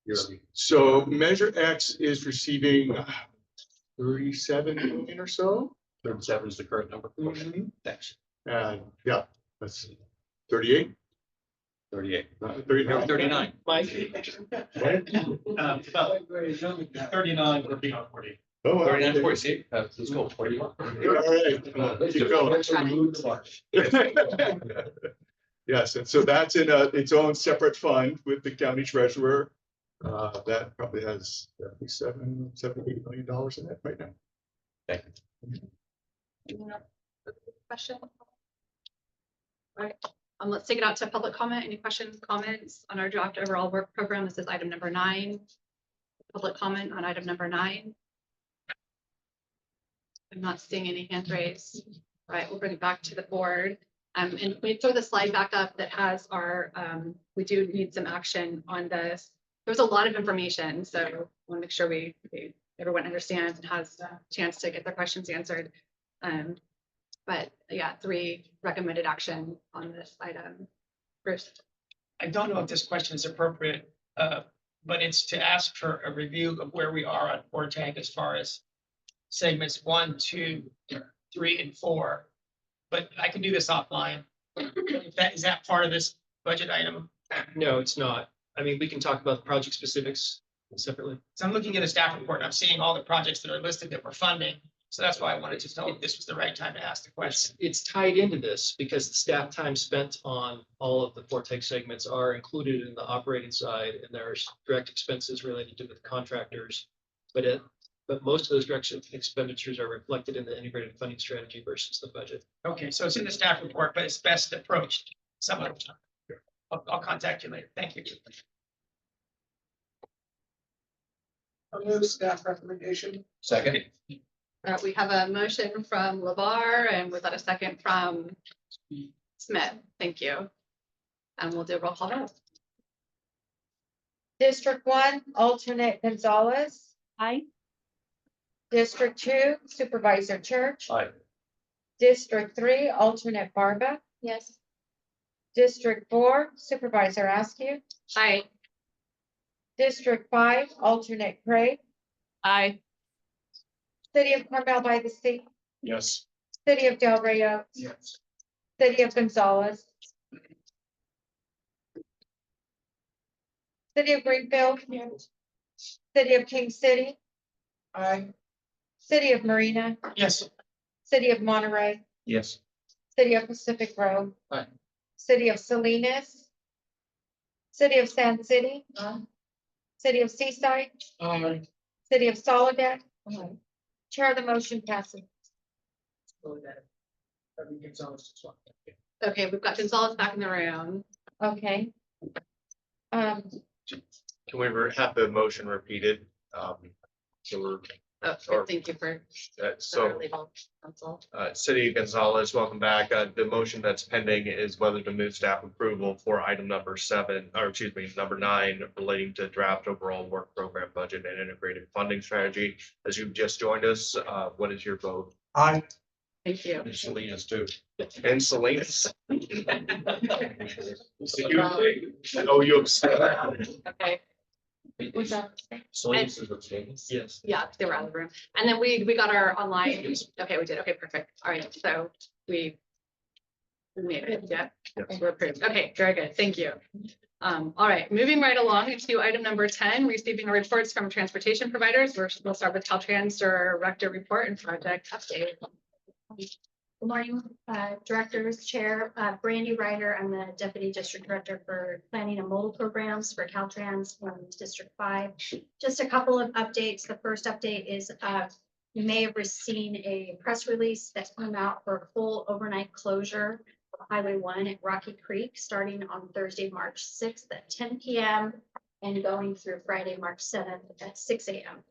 Yearly? So Measure X is receiving 37 million or so. 37 is the current number. Mhm. Thanks. And yeah, let's see, 38. 38. 39. 39. Mike. 39 would be on 40. Oh, wow. 39, 40. Let's go 41. All right, come on, keep going. Yes, and so that's in its own separate fund with the county treasurer. That probably has at least $8 million in it right now. Thank you. Question? All right, let's take it out to public comment. Any questions, comments on our draft overall work program? This is item number 9. Public comment on item number 9. I'm not seeing any hands raised. All right, we'll bring it back to the board. And we throw the slide back up that has our, we do need some action on this. There's a lot of information, so I want to make sure everyone understands and has a chance to get their questions answered. But yeah, 3 recommended action on this item. Bruce. I don't know if this question is appropriate, but it's to ask for a review of where we are on Port Tank as far as segments 1, 2, 3, and 4. But I can do this offline. Is that part of this budget item? No, it's not. I mean, we can talk about the project specifics separately. So I'm looking at a staff report and I'm seeing all the projects that are listed that we're funding. So that's why I wanted to know if this was the right time to ask the question. It's tied into this because the staff time spent on all of the Fortech segments are included in the operating side, and there's direct expenses related to the contractors. But most of those direct expenditures are reflected in the integrated funding strategy versus the budget. Okay, so it's in the staff report, but it's best approached some other time. I'll contact you later. Thank you. I move staff recommendation. Second. We have a motion from LeVar and was that a second from Smith? Thank you. And we'll do a roll call vote. District 1, alternate Gonzalez. Aye. District 2, Supervisor Church. Aye. District 3, alternate Barba. Yes. District 4, Supervisor Askew. Aye. District 5, alternate Craig. Aye. City of Carmel by the Sea. Yes. City of Del Rio. Yes. City of Gonzalez. City of Greenfield. City of King City. Aye. City of Marina. Yes. City of Monterey. Yes. City of Pacific Grove. Aye. City of Salinas. City of Sand City. City of Seaside. Aye. City of Soledad. Chair, the motion passes. Okay, we've got Gonzalez back in the room. Okay. Can we have the motion repeated? So we're, Oh, thank you for so, our legal counsel. City of Gonzalez, welcome back. The motion that's pending is whether to move staff approval for item number 7, or excuse me, number 9, relating to draft overall work program budget and integrated funding strategy. As you've just joined us, what is your vote? Aye. Thank you. And Salinas too. And Salinas. Oh, you abstained. Okay. What's that? Salinas is abstaining? Yes. Yeah, they were out of the room. And then we got our online. Okay, we did. Okay, perfect. All right, so we made it. Yeah, we're approved. Okay, very good. Thank you. All right, moving right along to item number 10, receiving reports from transportation providers. We'll start with Caltrans Director Report and Project Update. Good morning, directors, chair, Brandy Ryder. I'm the deputy district director for planning and modal programs for Caltrans from District 5. Just a couple of updates. The first update is you may have seen a press release that came out for a full overnight closure of Highway 1 at Rocky Creek, starting on Thursday, March 6th at 10 p.m. and going through Friday, March 7th at 6 a.m.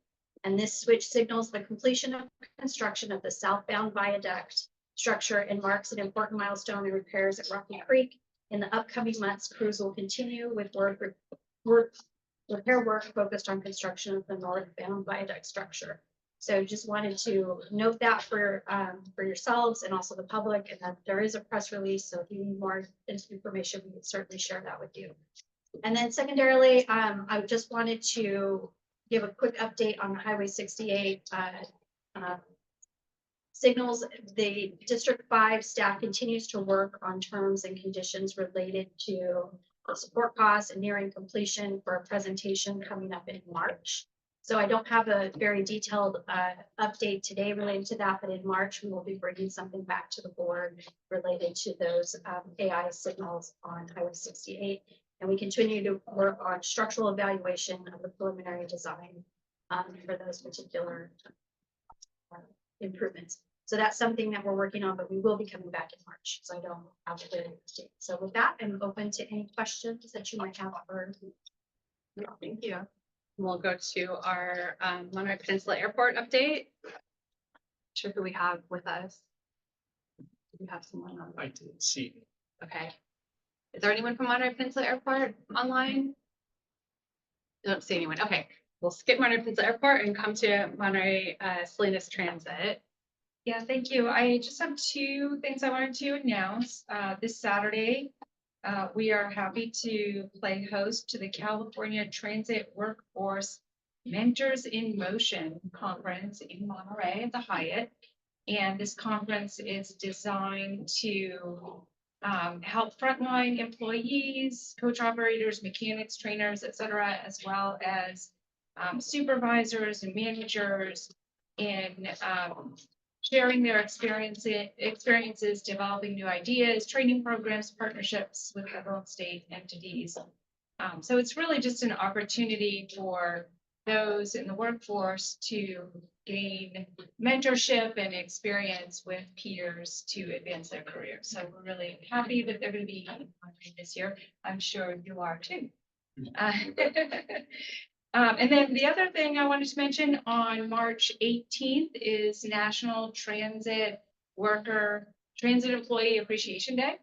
And this switch signals the completion of construction of the southbound viaduct structure and marks an important milestone in repairs at Rocky Creek. In the upcoming months, crews will continue with repair work focused on construction of the northbound viaduct structure. So just wanted to note that for yourselves and also the public, and that there is a press release. So if you need more information, we can certainly share that with you. And then secondarily, I just wanted to give a quick update on Highway 68 signals. The District 5 staff continues to work on terms and conditions related to support costs and nearing completion for a presentation coming up in March. So I don't have a very detailed update today related to that, but in March, we will be bringing something back to the board related to those AI signals on Highway 68. And we continue to work on structural evaluation of the preliminary design for those particular improvements. So that's something that we're working on, but we will be coming back in March. So I don't have a clear date. So with that, I'm open to any questions that you might have for. Thank you. We'll go to our Monterey Peninsula Airport update. Sure who we have with us. Do we have someone on? I didn't see. Okay. Is there anyone from Monterey Peninsula Airport online? I don't see anyone. Okay, we'll skip Monterey Peninsula Airport and come to Monterey Salinas Transit. Yeah, thank you. I just have two things I wanted to announce. This Saturday, we are happy to play host to the California Transit Workforce Mentors in Motion Conference in Monterey at the Hyatt. And this conference is designed to help frontline employees, coach operators, mechanics, trainers, et cetera, as well as supervisors and managers in sharing their experiences, developing new ideas, training programs, partnerships with federal and state entities. So it's really just an opportunity for those in the workforce to gain mentorship and experience with peers to advance their career. So we're really happy that they're going to be this year. I'm sure you are too. And then the other thing I wanted to mention on March 18th is National Transit Employee Appreciation Day.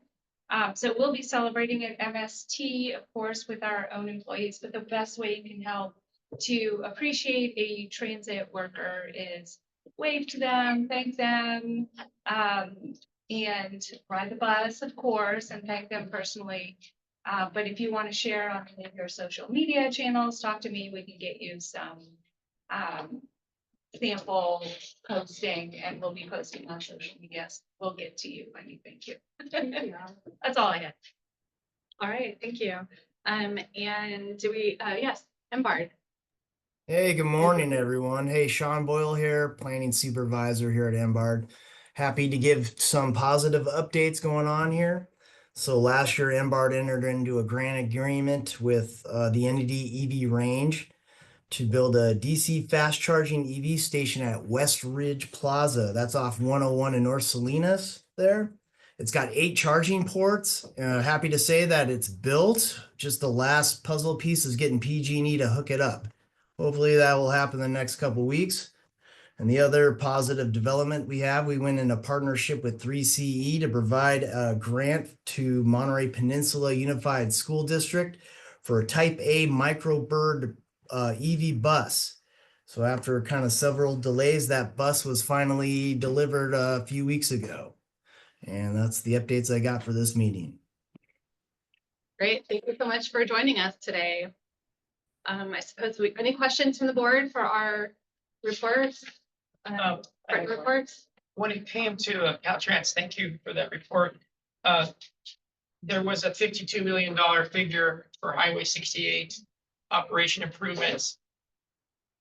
So we'll be celebrating at MST, of course, with our own employees, but the best way you can help to appreciate a transit worker is wave to them, thank them, and ride the bus, of course, and thank them personally. But if you want to share on any of your social media channels, talk to me. We can get you some sample posting, and we'll be posting on social media. We'll get to you, Wendy. Thank you. That's all I had. All right, thank you. And do we, yes, Embard. Hey, good morning, everyone. Hey, Sean Boyle here, planning supervisor here at Embard. Happy to give some positive updates going on here. So last year, Embard entered into a grant agreement with the NED EV Range to build a DC fast charging EV station at West Ridge Plaza. That's off 101 in North Salinas there. It's got 8 charging ports. Happy to say that it's built. Just the last puzzle piece is getting PG&E to hook it up. Hopefully that will happen in the next couple weeks. And the other positive development we went in a partnership with 3CE to provide a grant to Monterey Peninsula Unified School District for a Type A microbird EV bus. So after kind of several delays, that bus was finally delivered a few weeks ago. And that's the updates I got for this meeting. Great, thank you so much for joining us today. I suppose any questions from the board for our reports? Reports? When it came to Caltrans, thank you for that report. There was a $52 million figure for Highway 68 operation improvements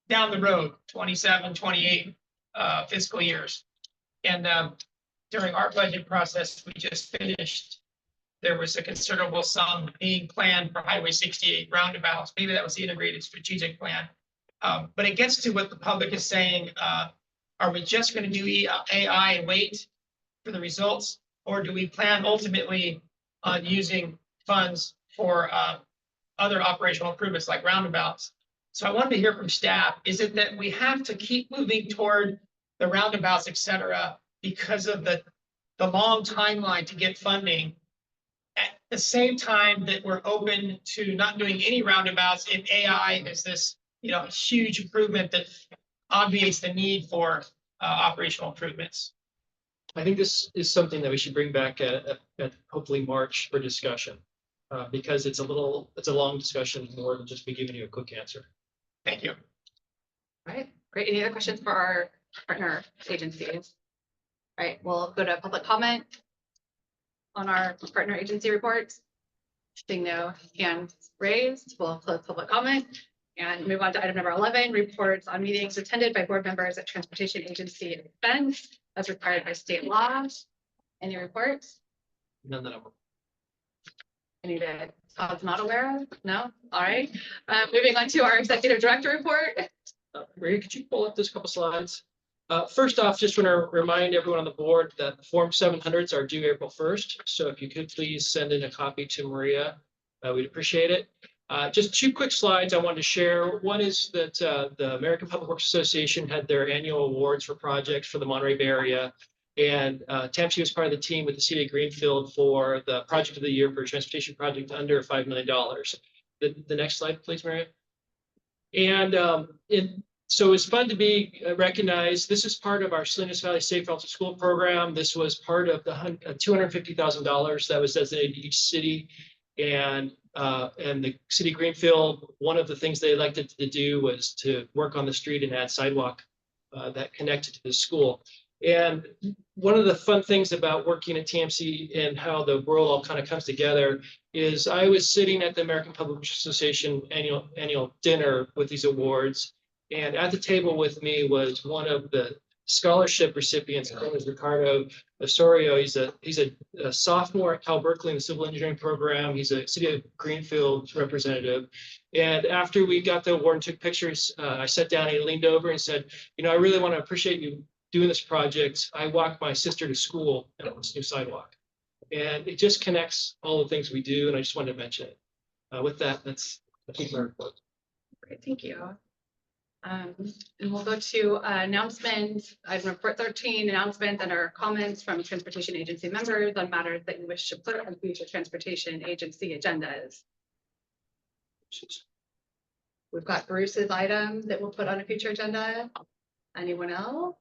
down the road, 27, 28 fiscal years. And during our budget process, we just finished, there was a considerable sum being planned for Highway 68 roundabouts. Maybe that was the integrated strategic plan. But it gets to what the public is saying. Are we just going to do AI and wait for the results? Or do we plan ultimately on using funds for other operational improvements like roundabouts? So I wanted to hear from staff, is it that we have to keep moving toward the roundabouts, et cetera, because of the long timeline to get funding, at the same time that we're open to not doing any roundabouts if AI is this, huge improvement that obviates the need for operational improvements. I think this is something that we should bring back at hopefully March for discussion. Because it's a long discussion more than just me giving you a quick answer. Thank you. All right, great. Any other questions for our partner agencies? All right, we'll go to public comment on our partner agency reports. Seeing no hands raised, we'll close public comment and move on to item number 11, reports on meetings attended by board members at transportation agency events as required by state law. Any reports? None that I'm. Any that Todd's not aware of? No? All right. Moving on to our executive director report. Maria, could you pull up this couple slides? First off, just want to remind everyone on the board that Form 700s are due April 1st. So if you could please send in a copy to Maria, we'd appreciate it. Just two quick slides I wanted to share. One is that the American Public Works Association had their annual awards for projects for the Monterey Bay area. And TAMC was part of the team with the city of Greenfield for the project of the year for a transportation project under $5 million. The next slide, please, Maria. And so it's fun to be recognized. This is part of our Salinas Valley Safe Routes to School program. This was part of the $250,000 that was designated to each city. And the city of Greenfield, one of the things they elected to do was to work on the street and add sidewalk that connected to the school. And one of the fun things about working at TAMC and how the world all kind of comes together is I was sitting at the American Public Works Association annual dinner with these awards. And at the table with me was one of the scholarship recipients. His name is Ricardo Osorio. He's a sophomore at Cal Berkeley in the civil engineering program. He's a city of Greenfield representative. And after we got the award and took pictures, I sat down and he leaned over and said, you know, I really want to appreciate you doing this project. I walked my sister to school on this new sidewalk. And it just connects all the things we do. And I just wanted to mention it. With that, that's my report. Great, thank you. And we'll go to announcements, item report 13, announcements and our comments from transportation agency members on matters that you wish to put on future transportation agency agendas. We've got Bruce's item that we'll put on a future agenda. Anyone else?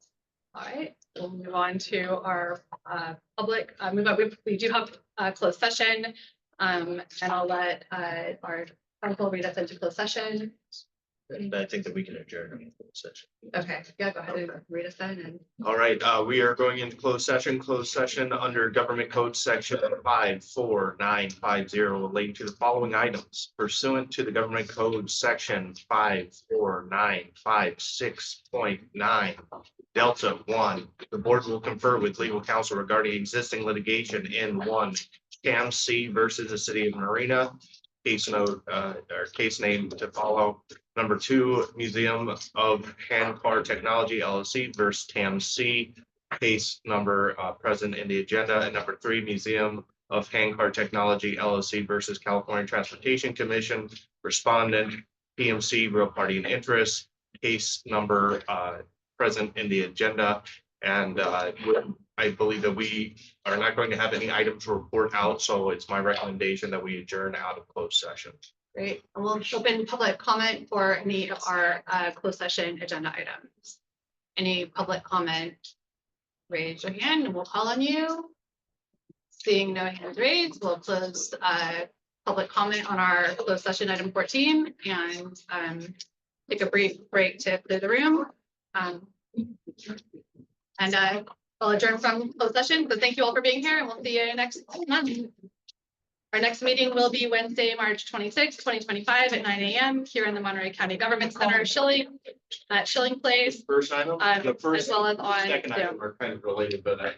All right, we'll move on to our public, we do have a closed session, and I'll let our council read us into closed session. And I think that we can adjourn the session. Okay, yeah, go ahead and read us in. And All right, we are going into closed session under government code section 54950 relating to the following items pursuant to the government code section 54956.9 Delta 1. The board will confer with legal counsel regarding existing litigation in 1 TAMC versus the city of Marina. Case note, or case name to follow. Number 2, Museum of Handcar Technology LLC versus TAMC. Case number present in the agenda. And number 3, Museum of Handcar Technology LLC versus California Transportation Commission. Respondent, PMC, real party in interest. Case number present in the agenda. And I believe that we are not going to have any items to report out. So it's my recommendation that we adjourn out of closed session. great, and we'll open public comment for any of our closed session agenda items. Any public comment? Raise your hand and we'll call on you. Seeing no hands raised, we'll close public comment on our closed session item 14 and take a brief break to clear the room. I'll adjourn from closed session. So thank you all for being here and we'll see you next month. Our next meeting will be Wednesday, March 26, 2025 at 9 a.m. here in the Monterey County Government Center, Schilling Place. First item, the first, as well as on second item are kind of related, but